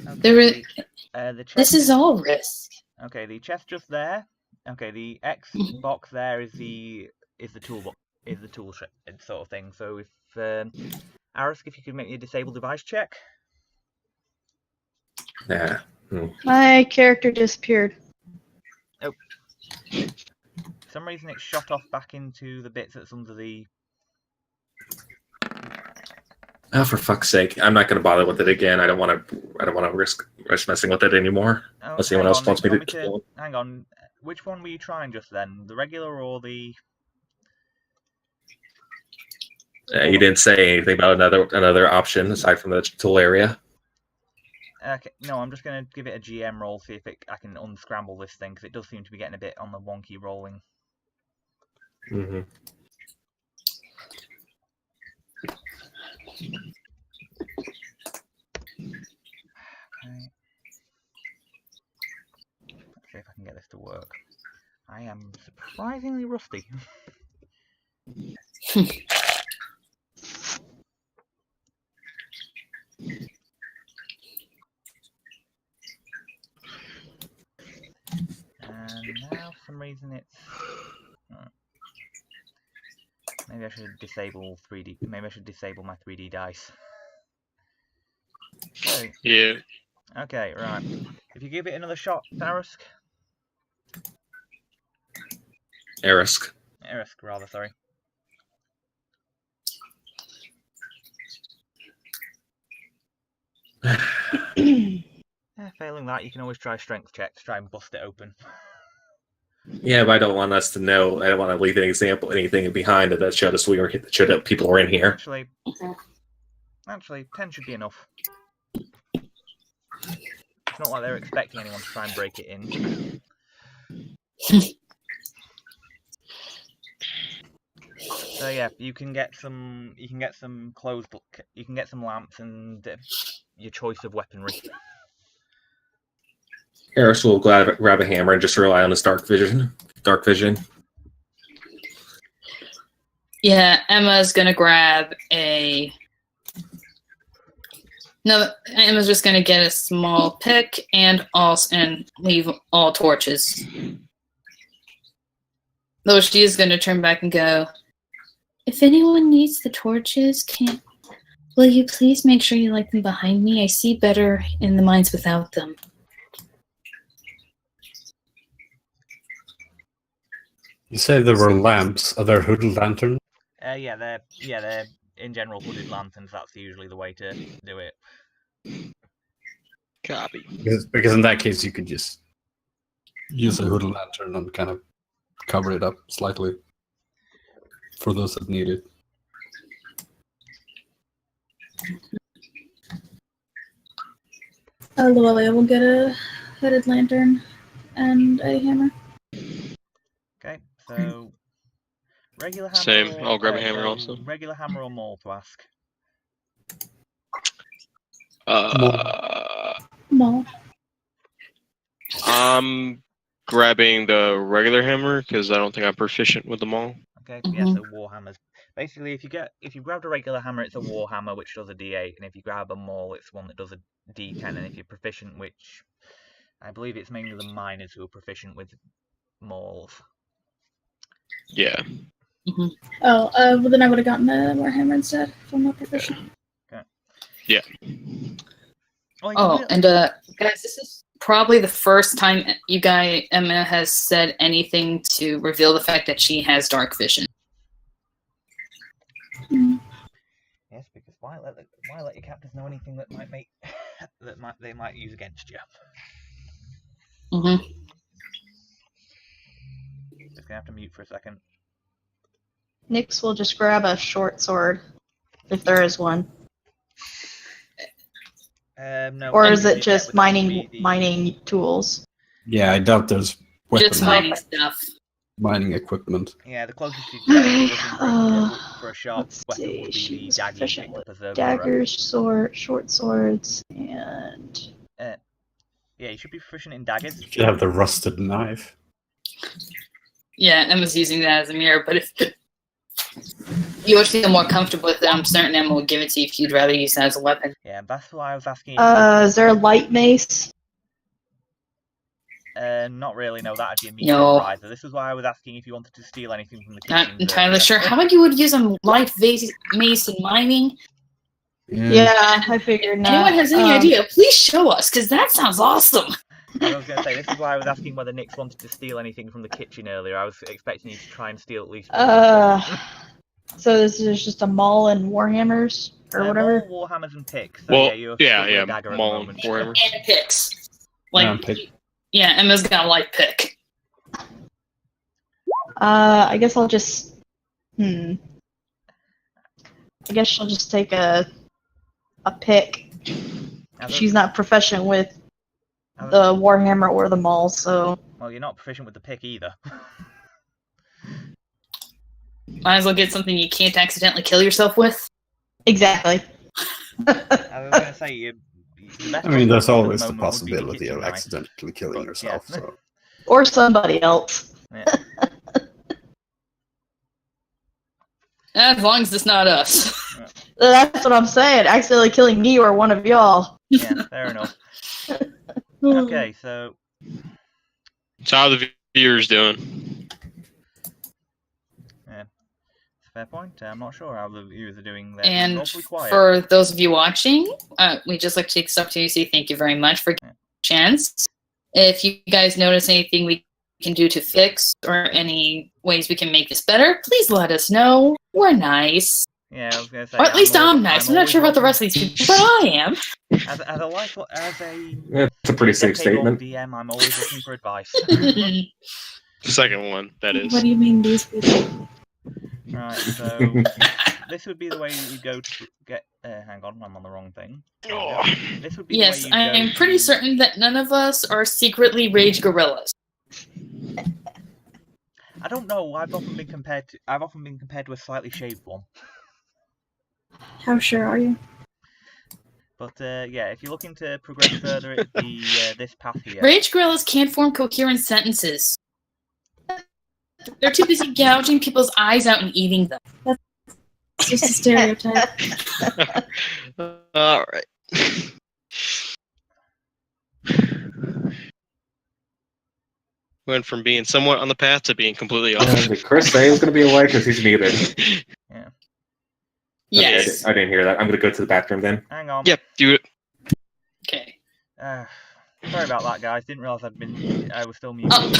Okay, There is- the chest this is all risk. Okay, the chest just there. Okay, the X box there is the tool sort of thing. So if Arisk, if you could make me a disable device check. Yeah. My character disappeared. For some reason it shot off back into the bits that's under the. Oh, for fuck's sake! I'm not going to bother with it again. I don't want to risk messing with it anymore. Oh, Unless anyone else wants me to. Hang on. Which one were you trying just then? The regular or the? You didn't say anything about another option aside from the tool area. Okay, no, I'm just going to give it a GM roll, see if I can unscramble this thing, because it does seem to be getting a bit on the wonky rolling. Mm-hmm. Okay. Let's see if I can get this to work. I am surprisingly rusty. And now, for some reason, it's. Maybe I should disable 3D. Maybe I should disable my 3D dice. So, Yeah. okay, right. If you give it another shot, Arisk. Arisk. Arisk, rather, sorry. Failing that, you can always try a strength check to try and bust it open. Yeah, but I don't want us to know. I don't want to leave anything behind that showed us that people were in here. Actually, 10 should be enough. It's not like they're expecting anyone to try and break it in. So yeah, you can get some lamps and your choice of weaponry. Eris will grab a hammer and just rely on his dark vision. Yeah, Emma's gonna grab a No, Emma's just gonna get a small pick and leave all torches. Though she is gonna turn back and go, if anyone needs the torches, will you please make sure you light them behind me? I see better in the mines without them. You say there were lamps. Are there hooded lanterns? Yeah, they're in general hooded lanterns. That's usually the way to do it. Copy. Because in that case, you could just use a hooded lantern and kind of cover it up slightly for those that need it. Luelia will get a hooded lantern and a hammer. Okay, so regular hammer. Same. Or, I'll grab a hammer so also. Regular hammer or maul to ask. Maul. I'm grabbing the regular hammer because I don't think I'm proficient with them all. Okay, yeah, so warhammers. Basically, if you grabbed a regular hammer, it's a warhammer which does a D8, and if you grab a maul, it's one that does a D10. And if you're proficient, which I believe it's mainly the miners who are proficient with mauls. Yeah. Oh, well then I would have gotten the warhammer instead if I'm not proficient. Okay. Yeah. And guys, this is probably the first time Emma has said anything to reveal the fact that she has dark vision. Yes, because why let your captors know anything that might make they might use against you? Just gonna have to mute for a second. Nyx will just grab a short sword, if there is one. No. Or is it just mining tools? Yeah, I doubt there's weapons. Just mining stuff. Mining equipment. Yeah, the closest you get for a sharp weapon would be She was the dagger you proficient picked up with as a daggers, short swords, and... yeah, you should be proficient in daggers. You should have the rusted knife. Yeah, Emma's using that as a mirror, but if you would feel more comfortable with it, I'm certain Emma would give it to you if you'd rather use that as a weapon. Yeah, that's why I was asking. Is there a light mace? Not really, no, that'd be a meat No. riser. This is why I was asking if you wanted to steal anything from the Not kitchen. entirely sure. How about you would use a light mace in mining? Yeah, I figured not. Anyone has any idea, please show us, because that sounds awesome. I was going to say, this is why I was asking whether Nyx wanted to steal anything from the kitchen earlier. I was expecting you to try and steal at least one. So this is just a maul and warhammers, or whatever? More warhammers and picks. So Well, you're yeah, dagger at the maul and moment. warhammer. And picks. Yeah, Emma's got a light pick. I guess I'll just... I guess she'll just take a pick. She's not proficient with the warhammer or the maul, so... Well, you're not proficient with the pick either. Might as well get something you can't accidentally kill yourself with. Exactly. I was going to say, I mean, there's always the possibility of accidentally killing yourself. Yeah. So. Or somebody else. Yeah. As long as it's not us. That's what I'm saying. Accidentally killing me or one of y'all. Yeah, fair enough. Okay, so... So how are the viewers doing? Yeah, it's a fair point. I'm not sure how the viewers are doing there. And Awfully quiet. for those of you watching, we just like to take this opportunity to say thank you very much for giving us a chance. If you guys notice anything we can do to fix or any ways we can make this better, please let us know. We're nice. Yeah, I was going to say... Or at least I'm nice. I'm not sure about the rest of these people, but I am. As It's a pretty safe statement. DM, I'm always looking for advice. The second one, that is. What do you mean these people? Right, so this would be the way you go to get... hang on, I'm on the wrong thing. This would be Yes, the way you I am go pretty to... certain that none of us are secretly rage gorillas. I don't know. I've often been compared to a slightly shaved one. How sure are you? But yeah, if you're looking to progress further, it'd be this path here. Rage gorillas can't form coherent sentences. They're too busy gouging people's eyes out and eating them. It's just a stereotype. Alright. Went from being somewhat on the path to being completely off. Did Chris say he was going to be away? Because he's muted. Yeah. Yes. Okay, I didn't hear that. I'm going to go to the bathroom then. Hang on. Yep, do it. Okay. Sorry about that, guys. Didn't realise I was still muted. Oh.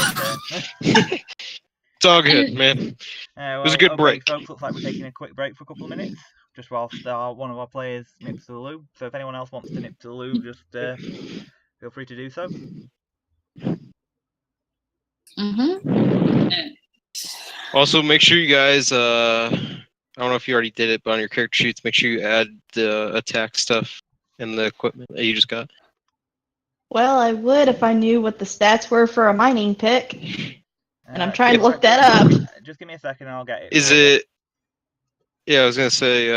It's all good, man. Well, was a good okay, break. Folks, looks like we're taking a quick break for a couple of minutes, just whilst one of our players nips to the loo. So if anyone else wants to nip to the loo, just feel free to do so. Also, make sure you guys, I don't know if you already did it, but on your character sheets, make sure you add the attack stuff and the equipment that you just got. Well, I would if I knew what the stats were for a mining pick. And I'm trying to look that up. Just give me a second and I'll get it. Is it... Yeah, I was going to say,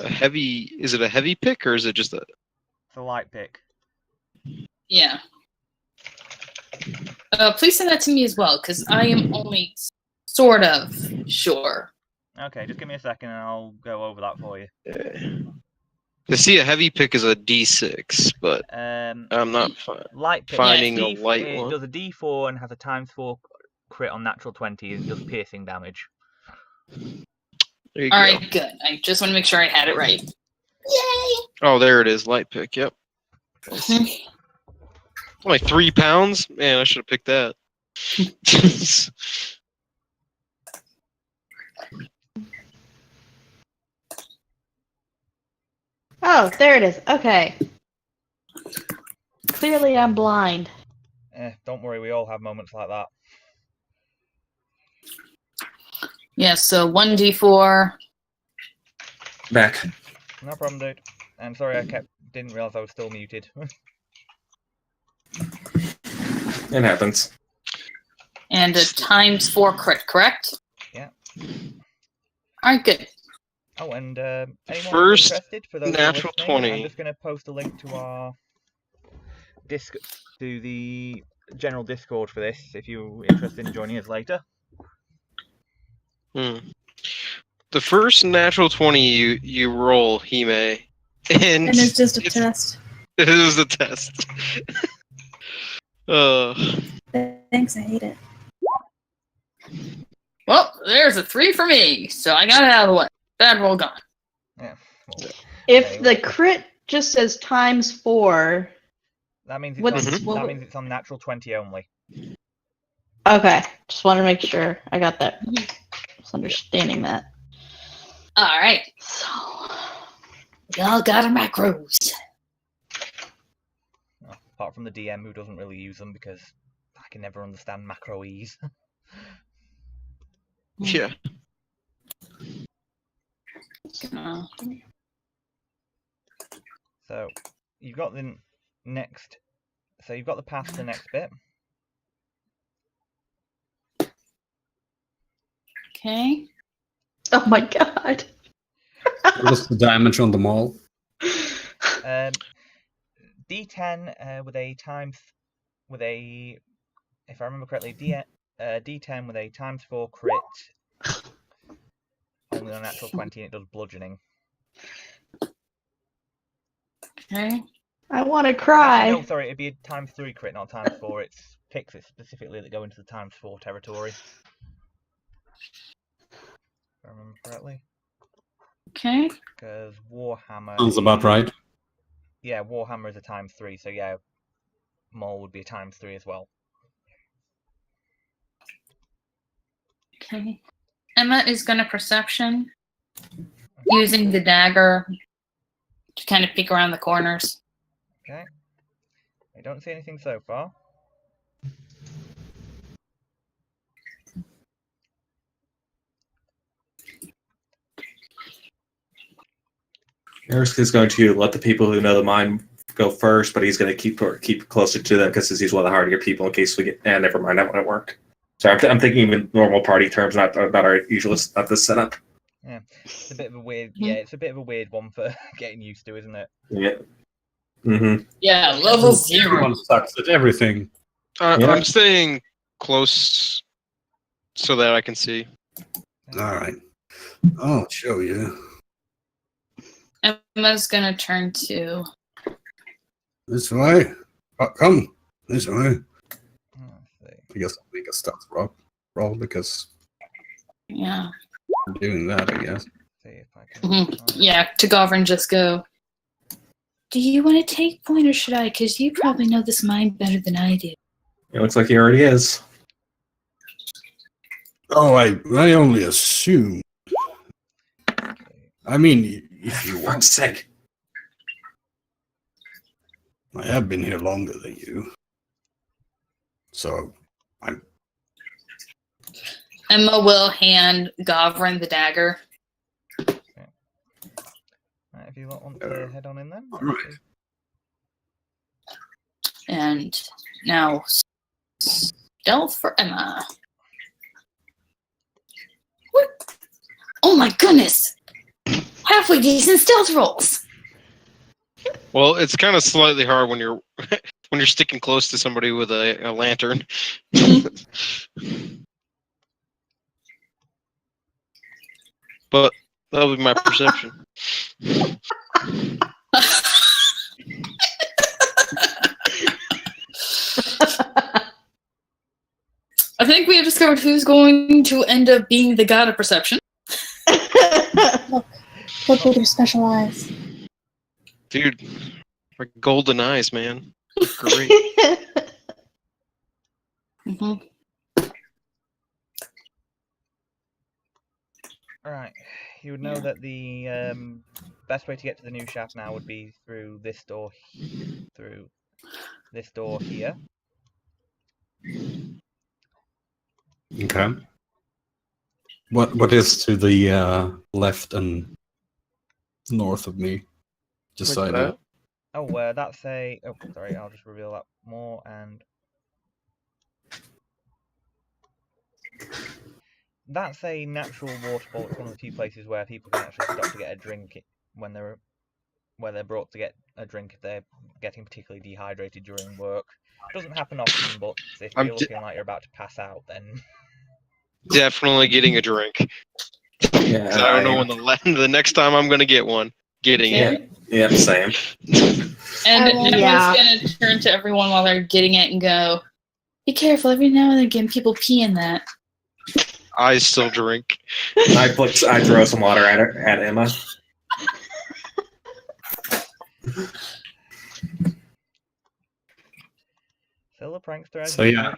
heavy... Is it a heavy pick, or is it just a... It's a light pick. Yeah. Please send that to me as well, because I am only sort of sure. Okay, just give me a second and I'll go over that for you. I see a heavy pick is a D6, but I'm not light pick. finding Yeah, a light it one. It does a D4 and has a ×4 crit on natural 20 and does piercing damage. There you All go. right, good. I just want to make sure I had it right. Yay! Oh, there it is. Light pick, yep. Only 3 pounds? Man, I should have picked that. Oh, there it is. Okay. Clearly I'm blind. Don't worry, we all have moments like that. Yeah, so 1d4. Back. No problem, dude. I'm sorry, didn't realise I was still muted. It happens. And a ×4 crit, correct? Yeah. Alright, good. Oh, and anyone First interested? For those natural listening, 20. I'm just going to post a link to our to the general Discord for this, if you're interested in joining us later. The first natural 20 you roll, Hime, and it's just a test. It is a test. Thanks, I hate it. Well, there's a 3 for me, so I got it out of the way. Bad roll gone. Yeah. Well, If the crit just says ×4, that means What's- that means it's on natural 20 only. okay. Just wanted to make sure I got that. Just understanding that. Alright. So, We all got our macros. Well, apart from the DM who doesn't really use them because I can never understand macroese. Yeah. So you've got the next. So you've got the past the next bit. Okay. oh my god. What's the damage on the mall? D10 with a if I remember correctly, D10 with a ×4 crit. Only on natural 20 and it does bludgeoning. Okay. I want to cry. No, sorry, it'd be a ×3 crit, not ×4. It's picks it specifically that go into the ×4 territory. If I remember correctly. Okay. Because Warhammer. Sounds about right. Yeah, Warhammer is a ×3, so yeah, Maul would be a ×3 as well. Okay. Emma is going to perception using the dagger to kind of peek around the corners. Okay. I don't see anything so far. Eric is going to let the people who know the mine go first, but he's going to keep closer to them because he's one of the hardier people in case we get. Never mind, that won't work. So I'm thinking in normal party terms, not our usual, not this setup. Yeah, it's a bit of a weird. Yeah, it's a bit of a weird one for getting used to, isn't it? Yeah. Mm-hmm. Yeah, level 0. Everyone sucks at everything. Yeah. I'm staying close so that I can see. All right. I'll show you. Emma's going to turn to This way. Come. This way. Let's see. I guess I'll make a stealth roll because Yeah. I'm doing that, I guess. See if I can. Yeah, to Govern, just go. Do you want to take point or should I? Because you probably know this mine better than I do. It looks like he already is. Oh, I only assume. I mean, if you For want, fuck's sake. I have been here longer than you. So, Emma will hand Govern the dagger. Right, if you want to head on in then. all right. And now, stealth for Emma. What? Oh my goodness! Halfway decent stealth rolls. Well, it's kind of slightly hard when you're when you're sticking close to somebody with a lantern. But that would be my perception. I think we have discovered who's going to end up being the god of perception. Look with your special eyes. Dude, my golden eyes, man. Great. Right. You would know that the best way to get to the new shaft now would be through this door. Through this door here. Okay. What is to the left and north of me? Just so I Like know. that? Oh, that's a. Oh, sorry. I'll just reveal that more and. That's a natural waterfall. It's one of the few places where people can actually stop to get a drink when they're brought to get a drink if they're getting particularly dehydrated during work. It doesn't happen often, but if I'm you're looking like you're about to pass out, then Definitely getting a drink. Yeah, 'Cause I don't know when the next time I'm gonna get one. Getting it. Yeah, same. And Oh, Emma's yeah. going to turn to everyone while they're getting it and go, be careful, every now and again people pee in that. I still drink. I throw some water at Emma. still the prankster. As So usual. yeah.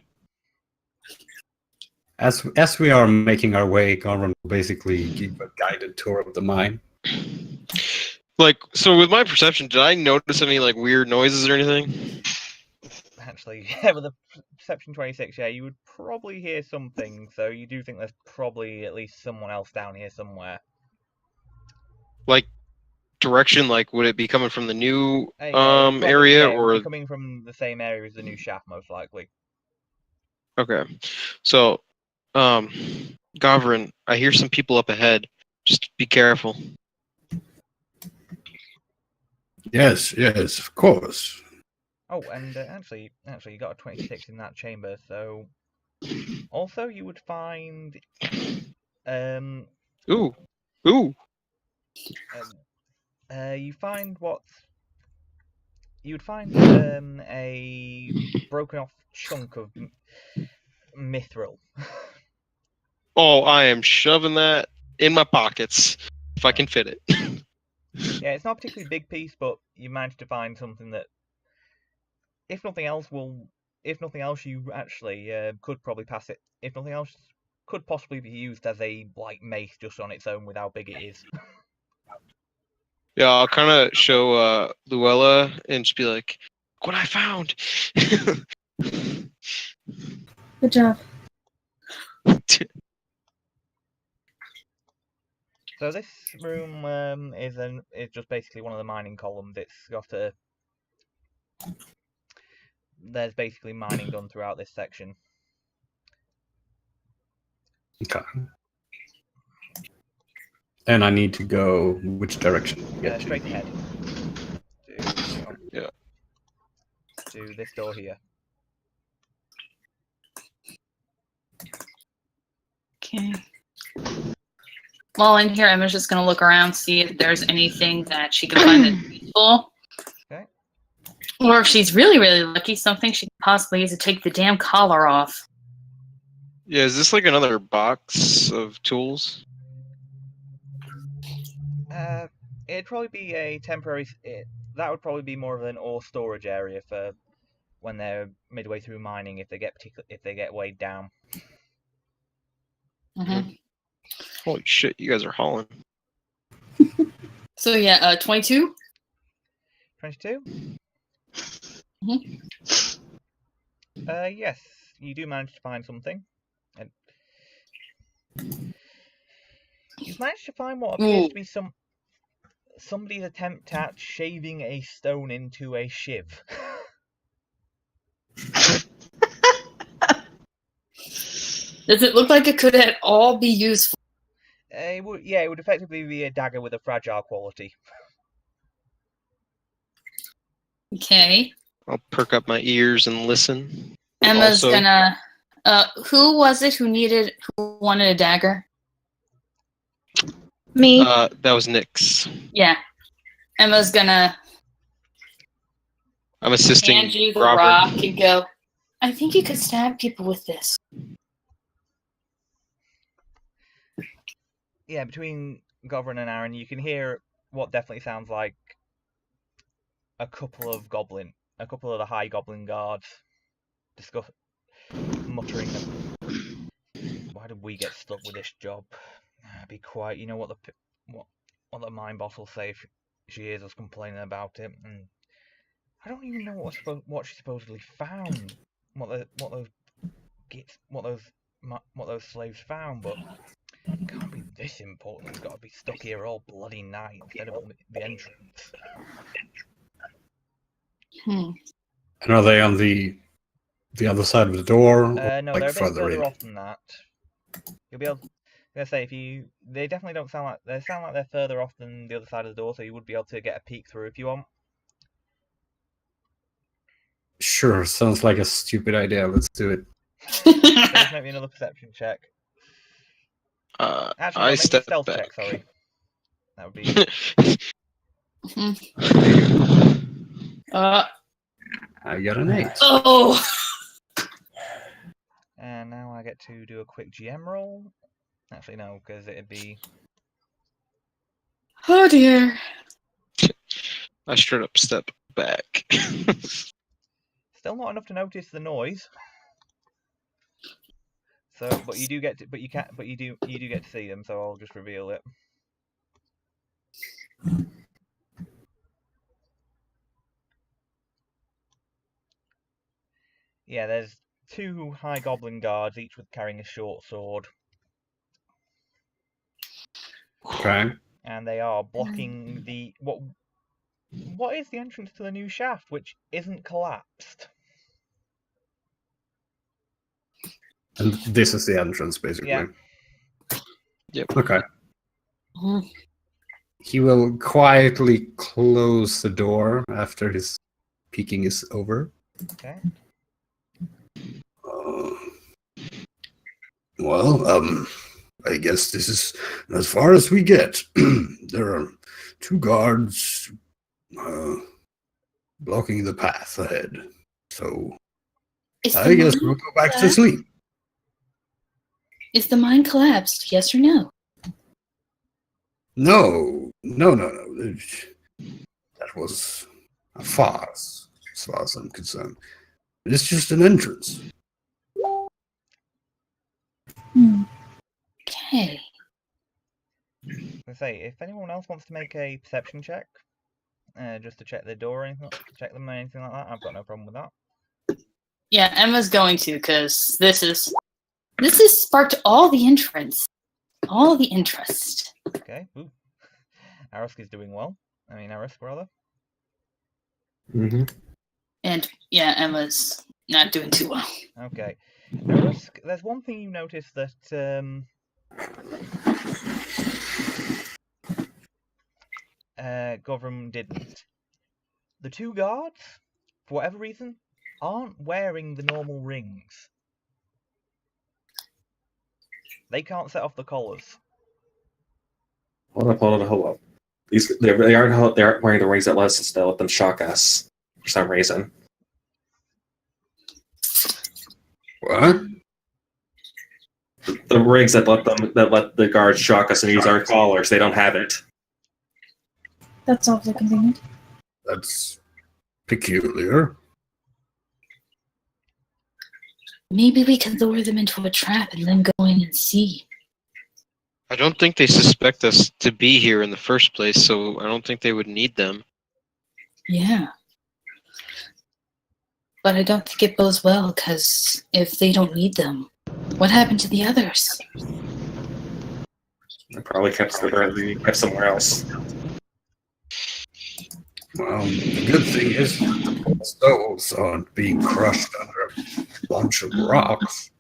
As we are making our way, Garvin will basically give a guided tour of the mine. Like, so with my perception, did I notice any like weird noises or anything? Actually, yeah, with a perception 26, yeah, you would probably hear something. So you do think there's probably at least someone else down here somewhere. Like direction, like would it be coming from the new Yeah, probably, area yeah, it would or be coming from the same area as the new shaft, most likely. okay. So Gavrin, I hear some people up ahead. Just be careful. Yes, of course. Oh, and actually, you got a 26 in that chamber. So, also you would find, Ooh. you would find a broken off chunk of mithril. Oh, I am shoving that in my pockets if I can fit it. Yeah, it's not a particularly big piece, but you managed to find something that, if nothing else, you actually could probably pass it. If nothing else, could possibly be used as a like mace just on its own with how big it is. Yeah, I'll kind of show Luella and just be like, "Look what I found." Good job. So this room is just basically one of the mining columns. It's got a. There's basically mining done throughout this section. Okay. And I need to go which direction? to get to? Straight ahead. Yeah. To this door here. Okay. While in here, Emma's just going to look around, see if there's anything that she can find that's useful. Okay. Or Or if she's really, really lucky, something she can possibly use to take the damn collar off. Yeah, is this like another box of tools? It'd probably be a temporary. That would probably be more of an ore storage area for when they're midway through mining. If they get weighed down. Mm-hmm. Holy shit, you guys are hauling. So yeah, 22. 22. Mhm. Yes, you do manage to find something. You've managed to find what appears to be somebody's attempt at shaving a stone into a shiv. Does it look like it could at all be useful? It would effectively be a dagger with a fragile quality. Okay. I'll perk up my ears and listen. Emma's Also- gonna. Who was it who wanted a dagger? Me. That was Nyx. Yeah. Emma's gonna I'm assisting hand you the Robert. rock and go, I think you could stab people with this. Yeah, between Govern and Aaron, you can hear what definitely sounds like a couple of the high goblin guards muttering, "Why did we get stuck with this job? Be quiet. You know what the mine boss will say if she hears us complaining about it. And I don't even know what she supposedly found. What those slaves found, but it can't be this important. It's got to be stuck here all bloody night instead of the entrance." And are they on the other side of the door? No, or, they're like a bit further in? off than that. You'll be able. I'm gonna say they definitely don't sound like they're further off than the other side of the door, so you would be able to get a peek through if you want. Sure, sounds like a stupid idea. Let's do it. So just make me another perception check. Actually, no, I make me a step stealth back. check. Sorry, that would be. I got an 8. Oh! And now I get to do a quick GM roll. Actually, no, because it'd be. Oh dear. I straight up step back. Still not enough to notice the noise. So, but you do get to, you do get to see them. So I'll just reveal it. Yeah, there's 2 high goblin guards, each with carrying a short sword, Okay. and they are blocking the what is the entrance to the new shaft, which isn't collapsed. And this is the entrance, basically. Yeah. Yep. Okay. He will quietly close the door after his peeking is over. Okay. Well, I guess this is as far as we get. There are 2 guards blocking the path ahead. So I guess we'll go back to sleep. Is the mine collapsed? Yes or no? No. That was a farce, as far as I'm concerned. It's just an entrance. Okay. I say, if anyone else wants to make a perception check, just to check the door or anything, check them or anything like that, I've got no problem with that. Yeah, Emma's going to, because this has sparked all the interest. Okay. Ooh. Arisk is doing well. Arisk, rather. Mm-hmm. And yeah, Emma's not doing too well. Okay. Arisk, there's one thing you notice that Govern didn't. The 2 guards, for whatever reason, aren't wearing the normal rings. They can't set off the collars. Hold up. They aren't wearing the rings that let them shock us. for some reason. What? The rigs that let the guards shock us and use our collars, they don't have it. That's awfully convenient. That's peculiar. Maybe we could lure them into a trap and then go in and see. I don't think they suspect us to be here in the first place, so I don't think they would need them. Yeah. But I don't think it bodes well, because if they don't need them, what happened to the others? They probably kept somewhere else. Well, the good thing is, souls aren't being crushed under a bunch of rocks.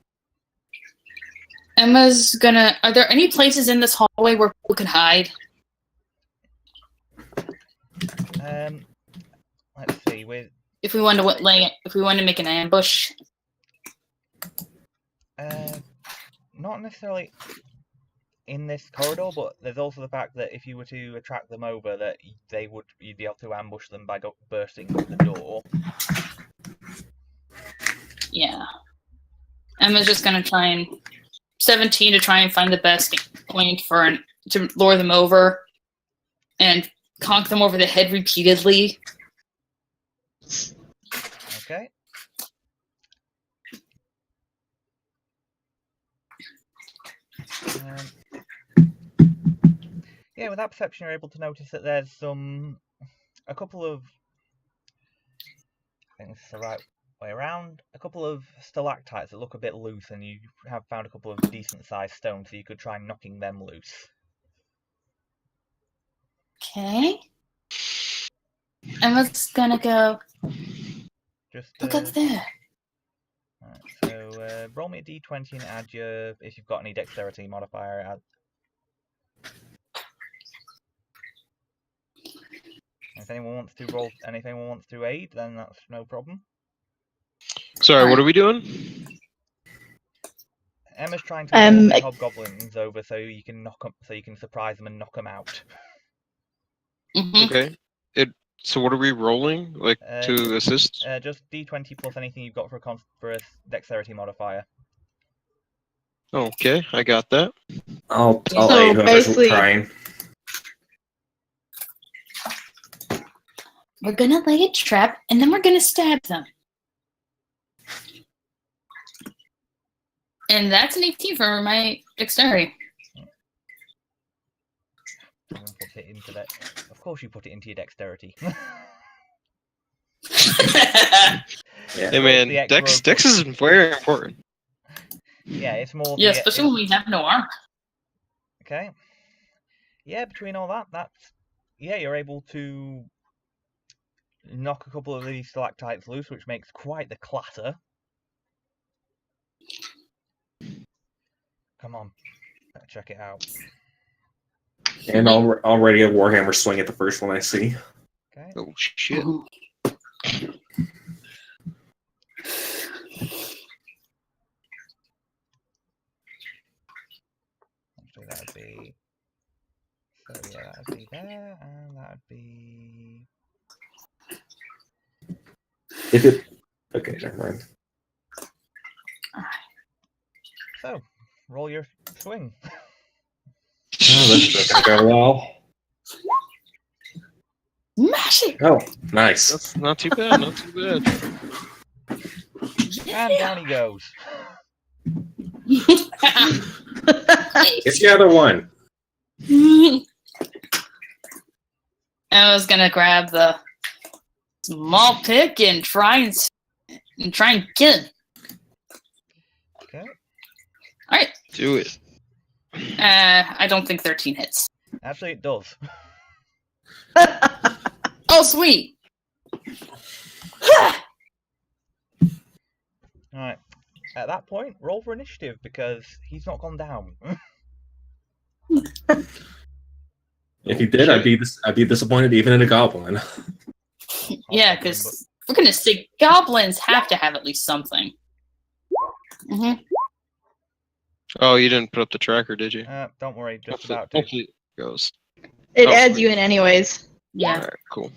Emma's gonna... Are there any places in this hallway where people can hide? Let's see. If we wanted to make an ambush? Not necessarily in this corridor, but there's also the fact that if you were to attract them over, that you'd be able to ambush them by bursting the door. Yeah. Emma's just gonna try and 17 to try and find the best point to lure them over and conk them over the head repeatedly. Okay. Yeah, with that perception, you're able to notice that there's a couple of, I think this is the right way around, a couple of stalactites that look a bit loose, and you have found a couple of decent-sized stones, so you could try knocking them loose. Okay. Emma's gonna go. Just Look up there. Right, so roll me a d20 and add if you've got any dexterity modifier. If anyone wants to roll, and if anyone wants to aid, then that's no problem. Sorry, what are we doing? Emma's trying to knock the hobgoblins over so you can surprise them and knock them out. Mm-hmm. Okay. So what are we rolling, to assist? Just d20 plus anything you've got for a dexterity modifier. Okay, I got that. I'll So aid whoever's basically- trying. We're gonna lay a trap, and then we're gonna stab them. And that's an 18 for my dexterity. Someone puts it into that. Of course, you put it into your dexterity. Yeah. Hey man, Dex is very important. Yeah, it's more. Yeah, especially when we have no armor. Okay. Yeah, between all that, you're able to knock a couple of these stalactites loose, which makes quite the clatter. Come on, better check it out. And I'll ready a Warhammer swing at the first one I see. Okay. Oh shit. Actually, that would be. So yeah, that would be there, and that would be. Okay, never mind. So, roll your swing. Oh, that's not gonna go well. Mash it! Oh, nice. That's not too bad, not too bad. And down he goes. It's the other one. I was gonna grab the small pick and try and get him. Okay. All right. Do it. I don't think 13 hits. Actually, it does. Oh, sweet. Alright. At that point, roll for initiative because he's not gone down. If he did, I'd be disappointed even in a goblin. Yeah, because we're gonna say goblins have to have at least something. Mm-hmm. Oh, you didn't put up the tracker, did you? Don't worry, just Hopefully, about to. hopefully it goes. It Oh, adds sweet. you in anyways. Yeah. Alright, cool.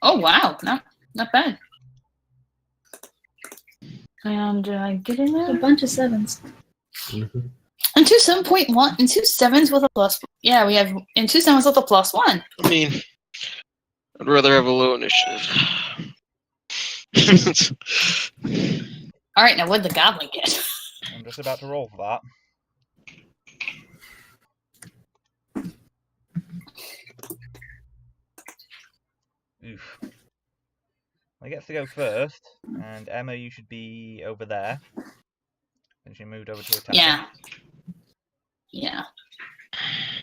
Oh wow, not bad. And did I get in A there? bunch of sevens. Mhm. And 7.1 and 2 7s with a plus. Yeah, we have and 2 7s with a +1. I mean, I'd rather have a low initiative. All right, now what'd the goblin get? I'm just about to roll for that. Oof. I gets to go first, and Emma, you should be over there. And she moved over to attack. Yeah.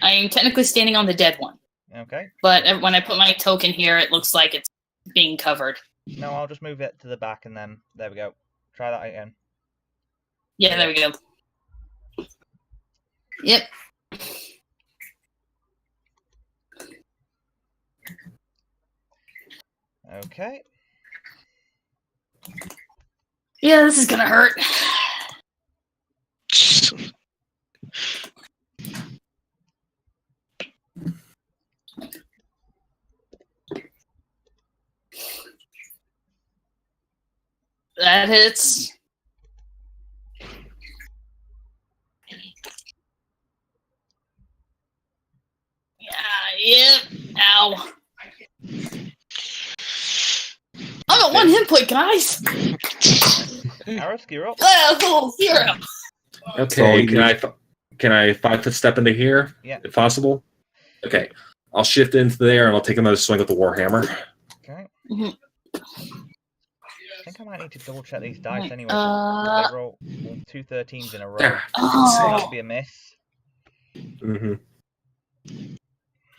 I am technically standing on the dead one, Okay. but when I put my token here, it looks like it's being covered. No, I'll just move it to the back, and then there we go. Try that again. Yeah, there we go. Yep. Okay. Yeah, this is gonna hurt. That hits. Yeah, ow. I'm at 1 hit point, guys. Aris, you're up. Oh, 0. Okay, can I 5 foot step into here? Yeah. If possible? Okay. I'll shift into there and I'll take another swing with the Warhammer. Okay. Mhm. I think I might need to double check these dice anyway. Uh, They roll 2 13s in a row. Ah, So that'll Oh. be a miss. Mm-hmm.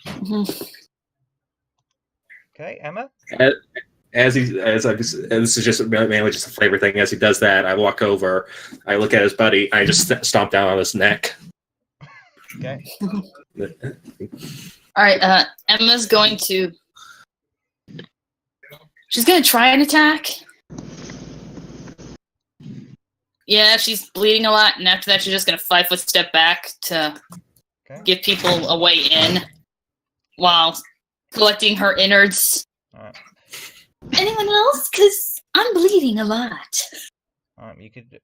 Mhm. Okay, Emma. This is just mainly just a flavor thing. As he does that, I walk over, I look at his buddy, I just stomp down on his neck. Okay. All right, Emma's going to. She's going to try an attack. Yeah, she's bleeding a lot, and after that, she's just going to 5 foot step back to give people a way in while collecting her innards. Alright. Anyone else? Because I'm bleeding a lot. You could.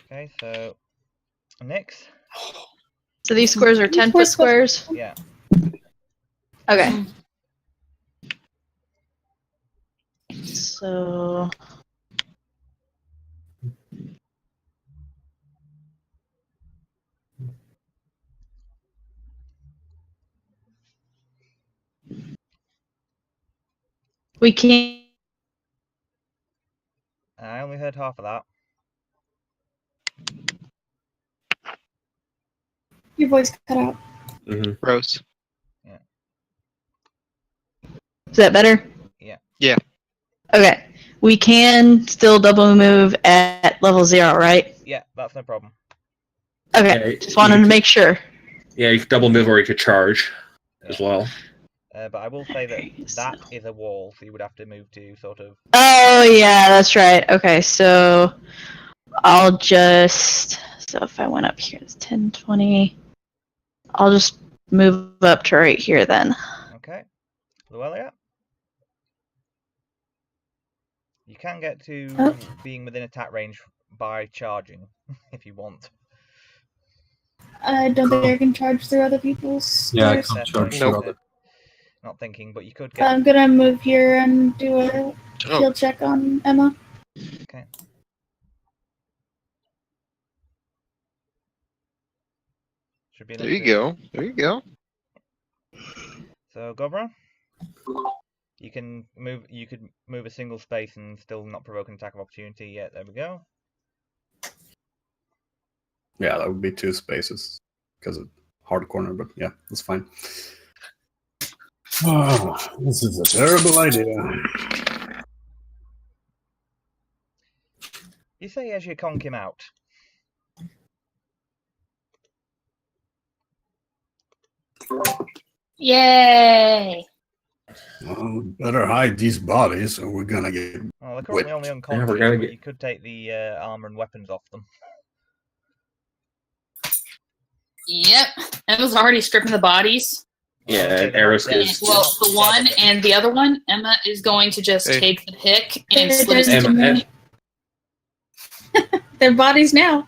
Okay, so. Nyx? So these squares are 10-foot squares? Yeah. Okay. So... we can't... I only heard half of that. Your voice cut out. Mm-hmm. Gross. Yeah. Is that better? Yeah. Yeah. Okay. We can still double move at level 0, right? Yeah, that's no problem. Okay. Just wanted to make sure. Yeah, you could double move or you could charge as well. But I will say that is a wall, so you would have to move to sort of. Oh, yeah, that's right. Okay, so I'll just... So if I went up here, it's 10, 20... I'll just move up to right here then. Okay. Luelia? You can get to being within attack range by charging, if you want. I don't think I can charge through other people's Yeah, I stairs. can't charge Nope. through other. Not thinking, but you could get. I'm gonna move here and do a field check on Emma. Okay. Should be There you go. There you go. So, Gobra? You can move. You could move a single space and still not provoke an attack of opportunity yet. There we go. Yeah, that would be 2 spaces because of hard corner, but yeah, that's fine. Oh, this is a terrible idea. You say as you conk him out. Yay! Well, we better hide these bodies or we're gonna get... Well, they're currently only unconscious, we're gonna but get- you could take the armor and weapons off them. Yep. Emma's already stripping the bodies. Yeah, Okay, and they're not Eris dead. is. Well, the Dead, one but- and the other one, Emma is going to just Hey. take the pick and They're slit his dead to Emma, me. Their bodies now.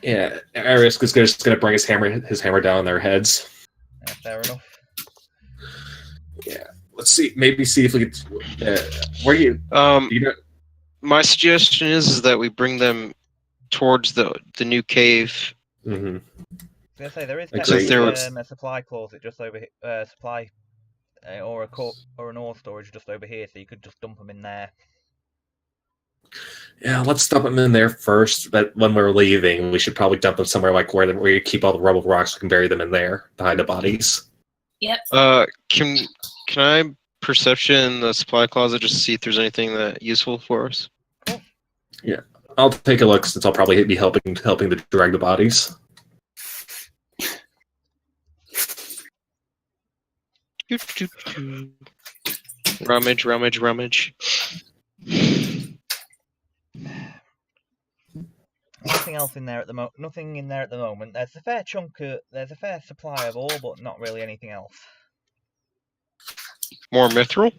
Yeah, Eris is just gonna bring his hammer down on their heads. Yeah, fair enough. Let's see, maybe see if we could. Where you know? My suggestion is that we bring them towards the new cave. Mm-hmm. I was gonna say there is Like, technically there was- a supply closet just over here, supply or an ore storage just over here, so you could just dump them in there. Yeah, let's dump them in there first. But when we're leaving, we should probably dump them somewhere like where you keep all the rubble rocks. We can bury them in there behind the bodies. Yep. Can I perception the supply closet just to see if there's anything that useful for us? I'll take a look since I'll probably be helping to drag the bodies. Rummage. Nothing else in there at the Nothing in there at the moment. There's a fair there's a fair supply of ore, but not really anything else. More mithril?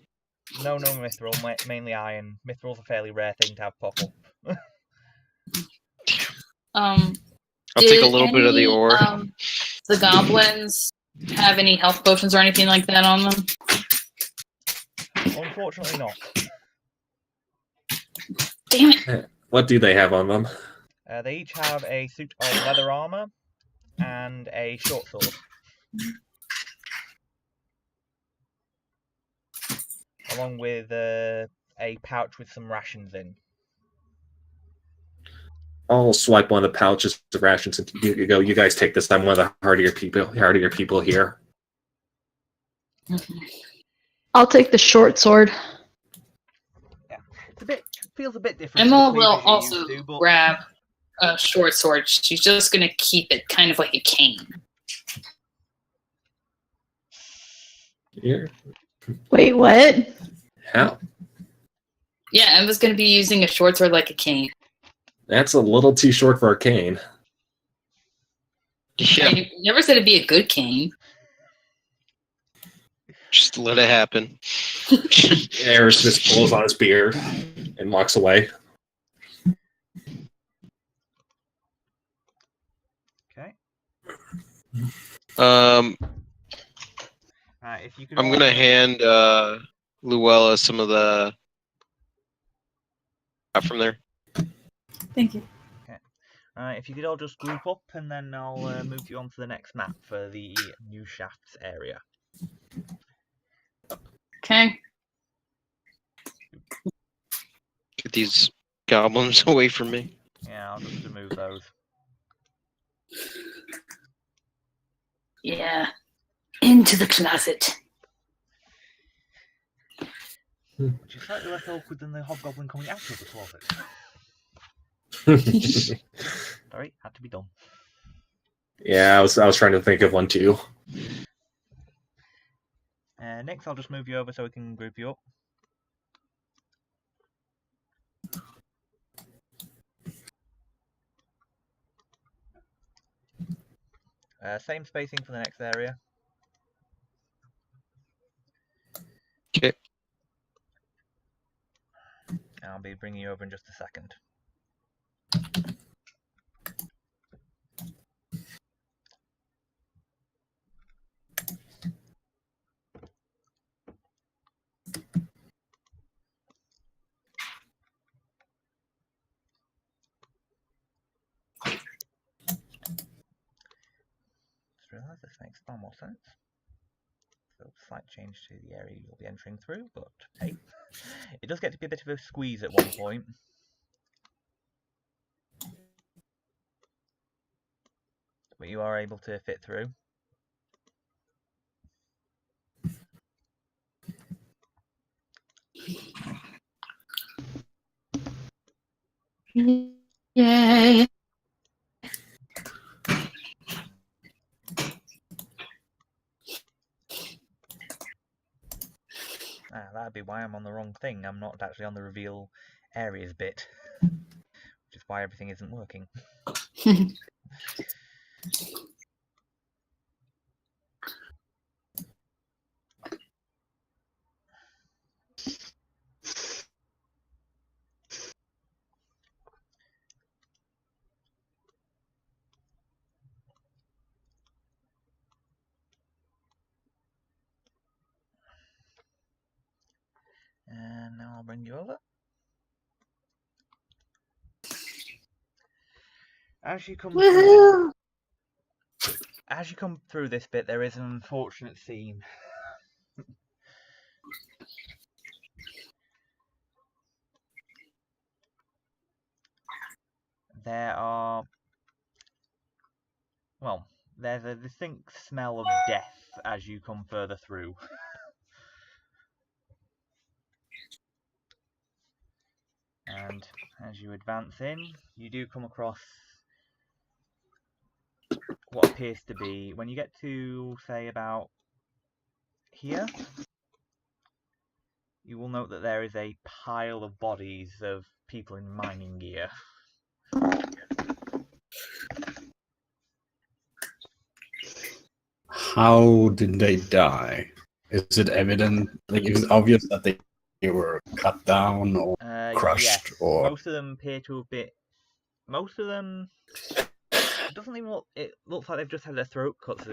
No mithril, mainly iron. Mithril's a fairly rare thing to have pop up. I'll take a little bit of the ore. The goblins have any health potions or anything like that on them? Unfortunately not. Damn it. What do they have on them? They each have a suit of leather armor and a short sword. Along with a pouch with some rations in. I'll swipe one of the pouches of rations and you go. You guys take this. I'm one of the hardier people here. I'll take the short sword. Feels a bit different. to the Emma cleavers will you're also used to, but- grab a short sword. She's just going to keep it kind of like a cane. Here. Wait, what? How? Yeah, Emma's going to be using a short sword like a cane. That's a little too short for a cane. Yeah, You never said it'd be a good cane. just let it happen. Eris just pulls on his beard and walks away. Okay. If you could I'm all- gonna hand Luella some of the out from there. Thank you. If you could all just group up, and then I'll move you on to the next map for the new shafts area. Okay. Get these goblins away from me. Yeah, I'll just remove those. Yeah. Into the closet. Which is slightly less awkward than the hobgoblin coming out of the closet. Sorry, had to be done. Yeah, I was trying to think of one too. Next, I'll just move you over so we can group you up. Same spacing for the next area. Okay. I'll be bringing you over in just a second. Just realised this makes far more sense. So slight change to the area you'll be entering through, but hey, it does get to be a bit of a squeeze at one point. But you are able to fit through. Yay. That'd be why I'm on the wrong thing. I'm not actually on the reveal areas bit. Which is why everything isn't working. I'll bring you over. As you come through this bit, there is an unfortunate scene. There's a distinct smell of death as you come further through. And as you advance in, you do come across what appears to be, when you get to, say, about here, you will note that there is a pile of bodies of people in mining gear. How did they die? Is it evident? Like, is it obvious that they were cut down or crushed? Yes. Or Most of them appear to have been. Most of them. It doesn't even look. It looks like they've just had their throat cut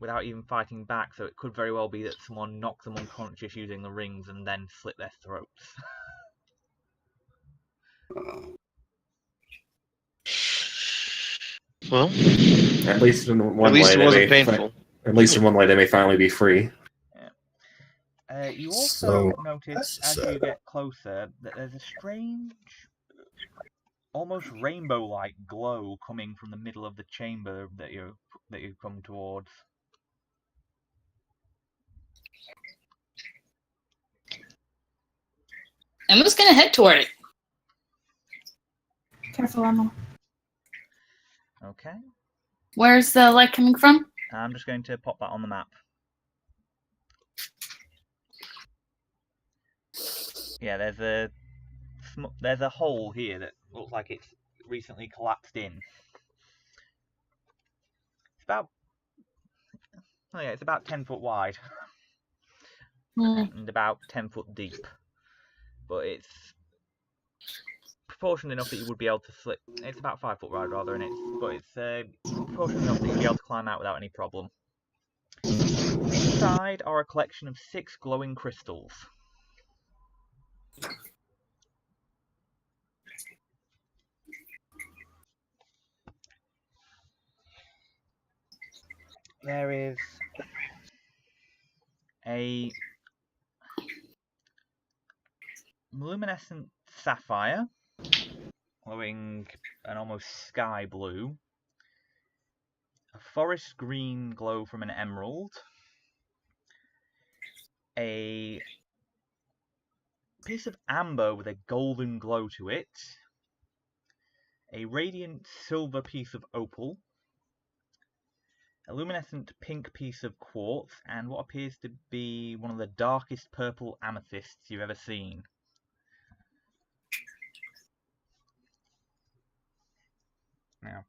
without even fighting back. So it could very well be that someone knocked them unconscious using the rings and then slit their throats. Well, At least in one at least way, it wasn't painful. At least in one way, they may finally be free. You also So, notice, as you get closer, that there's a strange, almost rainbow-like glow coming from the middle of the chamber that you come towards. Emma's gonna head toward it. Careful, Emma. Okay. Where's the light coming from? I'm just going to pop that on the map. Yeah, there's a hole here that looks like it's recently collapsed in. It's about 10 foot wide and about 10 foot deep, but it's proportioned enough that you would be able to slip. It's about 5 foot wide rather, but it's proportioned enough that you'd be able to climb out without any problem. Inside are a collection of 6 glowing crystals. There is a luminescent sapphire, glowing an almost sky blue, a forest green glow from an emerald, a piece of amber with a golden glow to it, a radiant silver piece of opal, a luminescent pink piece of quartz, and what appears to be one of the darkest purple amethysts you've ever seen. Now,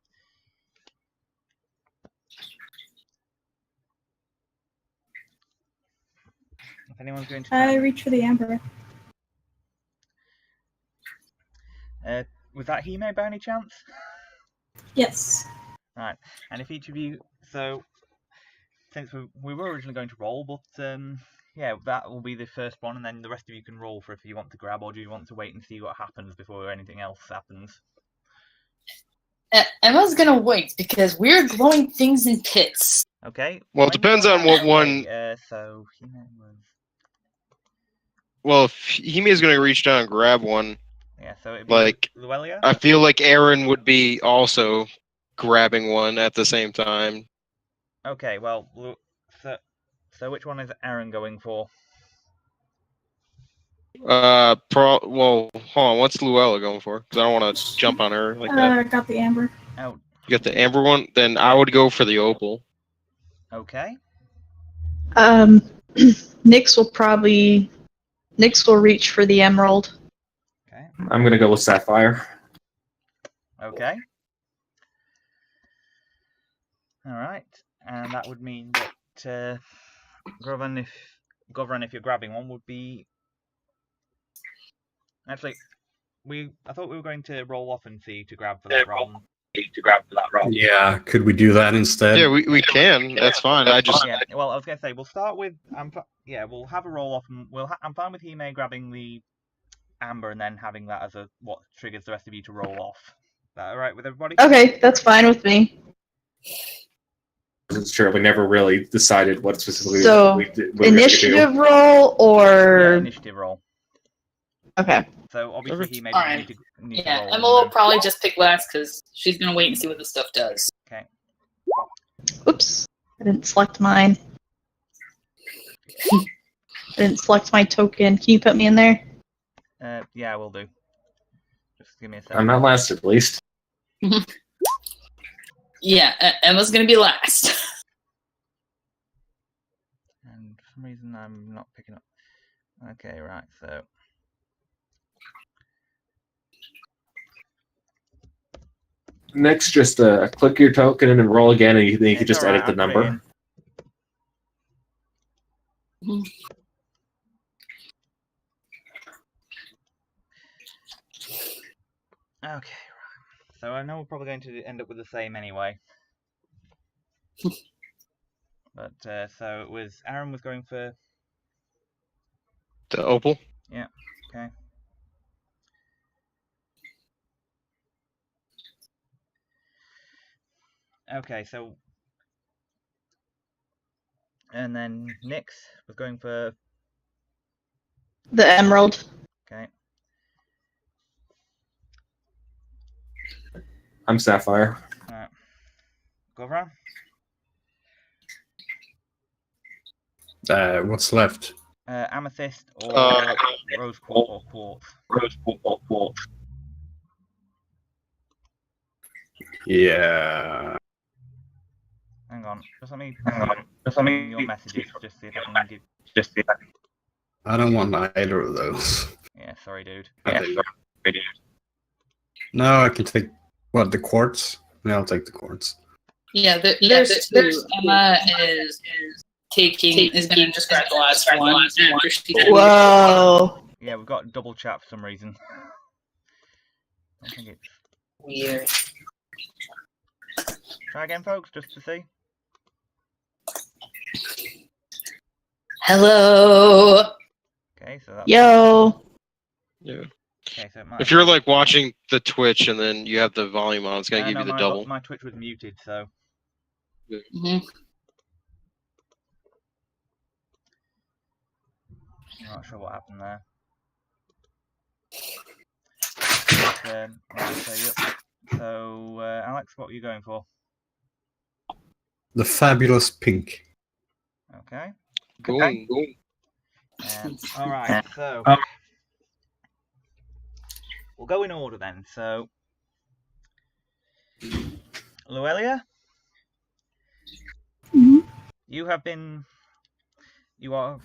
if anyone's going to I reach for the amber. was that Hime by any chance? Yes. Right, and if each of you, so since we were originally going to roll, but yeah, that will be the first one, and then the rest of you can roll for if you want to grab, or do you want to wait and see what happens before anything else happens? Emma's gonna wait because we're glowing things in pits. Okay. Well, it depends on what one. So Hime was. Well, if Hime is going to reach down and grab one, Yeah, so it'd be like Luelia? I feel like Aaron would be also grabbing one at the same time. Okay, well, so which one is Aaron going for? Well, hold on. What's Luella going for? Because I don't want to jump on her like that. Got the amber. Oh, You got the amber one? Then I would go for the opal. okay. Nyx will reach for the emerald. Okay. I'm gonna go with sapphire. Okay. All right, and that would mean that Govran, if you're grabbing one, would be. Actually, I thought we were going to roll off and see to grab for that roll. yeah, could we do that instead? Yeah, we can. That's fine. I just Yeah. Well, I was going to say we'll start with we'll have a roll off, and I'm fine with Hime grabbing the amber and then having that as what triggers the rest of you to roll off. Is that alright with everybody? Okay, that's fine with me. Sure, we never really decided what specifically So, we did. What initiative roll or Yeah, initiative roll. okay. So obviously he maybe Alright. need to Yeah, roll. Emma will probably just pick last because she's gonna wait and see what this stuff does. Okay. Oops, I didn't select mine. I didn't select my token. Can you put me in there? Yeah, we'll do. Just give me a second. I'm not last, at least. Yeah, Emma's gonna be last. And for some reason I'm not picking up. Okay, right, so. Next, just click your token and then roll again, and then you can just edit the number. Okay, right. So I know we're probably going to end up with the same anyway. But, so it was, Aaron was going for... The opal? Yeah, okay. Okay, so... And then Nyx was going for... The emerald. Okay. I'm Sapphire. Alright. Govra? What's left? Amethyst or rose quartz or quartz? Rose quartz. Yeah. Hang on. Just let me your messages just see if I can give. I don't want either of those. Yeah, sorry, dude. No, I can take what, the quartz? Yeah, I'll take the quartz. Yeah, there's two. Emma is gonna just grab the last one after she did. Whoa. Yeah, we've got double chat for some reason. I think it's Weird. try again, folks, just to see. Hello. Okay, so that's Yo. Yeah. okay. So it might If you're like watching the Twitch and then you have the volume on, it's gonna give no, you the my, double. My Twitch was muted, so Mm-hmm. I'm not sure what happened there. Right, so Alex, what were you going for? The fabulous pink. Okay. Boom. All right. So we'll go in order then. So, Luelia, you are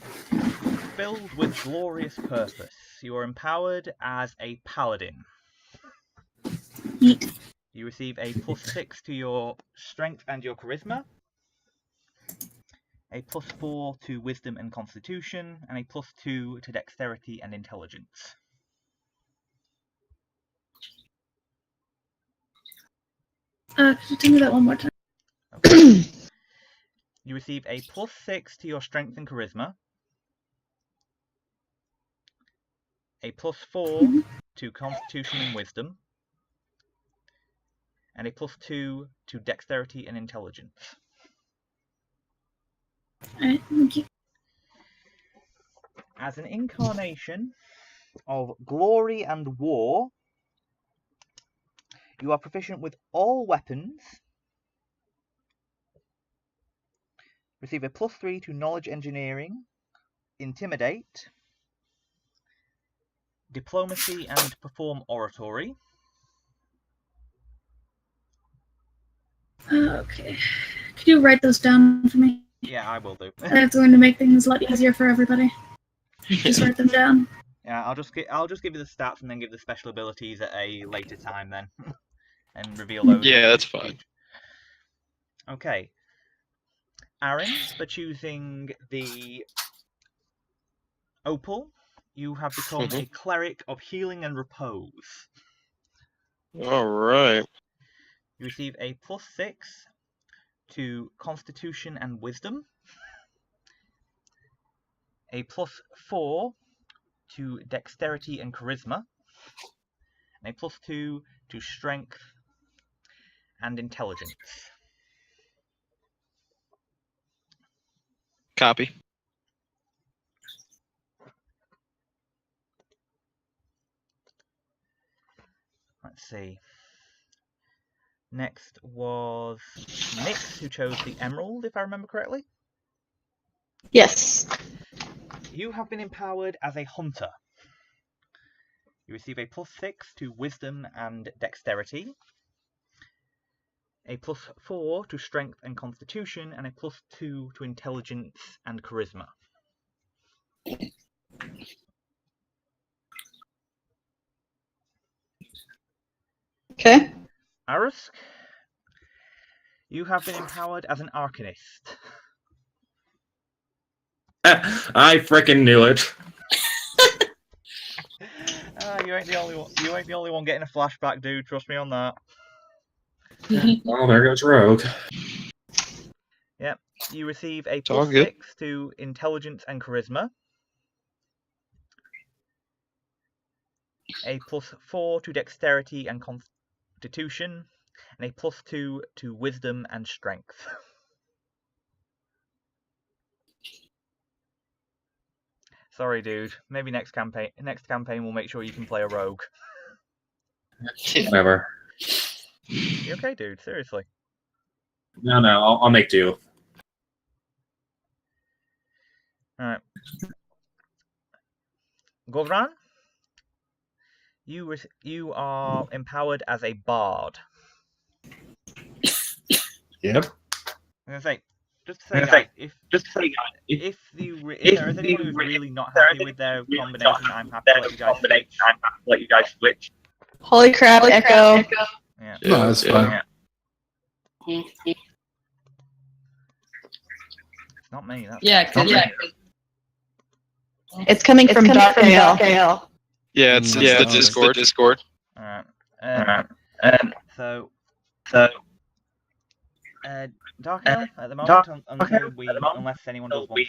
filled with glorious purpose. You are empowered as a paladin. You receive a +6 to your strength and your charisma, a +4 to wisdom and constitution, and a +2 to dexterity and intelligence. Could you tell me that one more time? Okay. You receive a +6 to your strength and charisma, a +4 to constitution and wisdom, and a +2 to dexterity and intelligence. Alright, thank you. As an incarnation of glory and war, you are proficient with all weapons, receive a +3 to knowledge engineering, intimidate, diplomacy, and perform oratory. Okay. Could you write those down for me? Yeah, I will do. That's going to make things a lot easier for everybody. Just write them down. Yeah, I'll just give you the stats and then give the special abilities at a later time then, and reveal those. Yeah, that's fine. Okay. Aaron, for choosing the opal, you have become a cleric of healing and repose. All right. You receive a +6 to constitution and wisdom, a +4 to dexterity and charisma, and a +2 to strength and intelligence. Copy. Let's see. Next was Nix, who chose the emerald, if I remember correctly. Yes. You have been empowered as a hunter. You receive a +6 to wisdom and dexterity, a +4 to strength and constitution, and a +2 to intelligence and charisma. Okay. Arusk, you have been empowered as an arcanist. I frickin' knew it. You ain't the only one. You ain't the only one getting a flashback, dude. Trust me on that. Oh, there goes Rogue. Yep. You receive a all good. +6 to intelligence and charisma, a +4 to dexterity and constitution, and a +2 to wisdom and strength. Sorry, dude. Maybe next campaign we'll make sure you can play a rogue. Whatever. You okay, dude? Seriously. No, I'll make do. Alright. Govran, you are empowered as a bard. Yep. I'm gonna say, just to say, guys, if there is anyone who's really not happy with their combination, I'm happy to let you guys switch. Holy crap, Echo. Yeah. No, that's fine. It's not me. That's Yeah, It's coming from Dark Ale. Yeah, it's the Discord. Alright. So, Dark Ale at the moment, unless anyone does want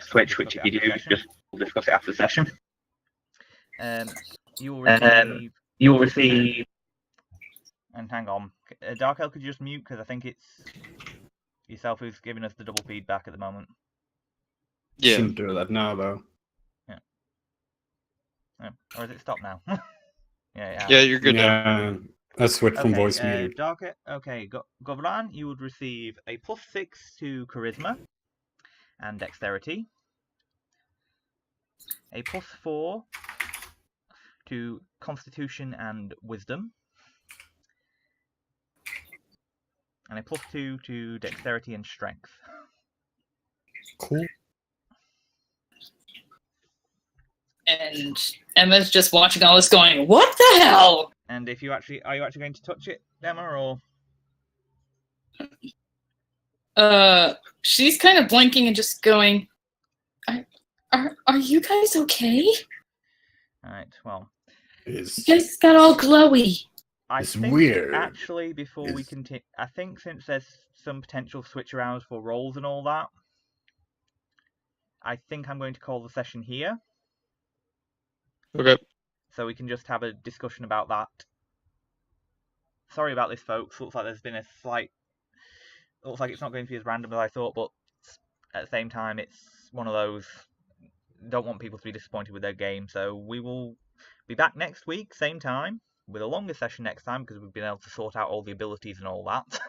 to switch, which if you do, just we'll discuss it after the session. You will receive. And hang on, Dark Ale, could you just mute, because I think it's yourself who's giving us the double feedback at the moment. Yeah. Shouldn't do that now, though. Yeah. Or is it stopped now? Yeah. Yeah, you're good now. Yeah, I switched from voice muted. Govran, you would receive a +6 to charisma and dexterity, a +4 to constitution and wisdom, and a +2 to dexterity and strength. Cool. And Emma's just watching all this going, what the hell? And are you actually going to touch it, Emma, or? She's kind of blinking and just going, are you guys okay? Alright, well. You guys got all glowy. It's weird. Actually, before we continue, I think since there's some potential switch arounds for roles and all that, I think I'm going to call the session here. Okay. So we can just have a discussion about that. Sorry about this, folks. Looks like there's been a slight... Looks like it's not going to be as random as I thought, but at the same time, it's one of those... Don't want people to be disappointed with their game, so we will be back next week, same time, with a longer session next time, because we've been able to sort out all the abilities and all that.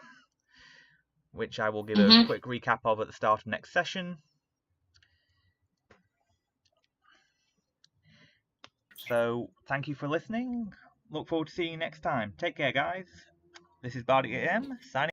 Which I will give a quick recap of at the start of next session. So, thank you for listening. Look forward to seeing you next time. Take care, guys. This is Bardic AM, signing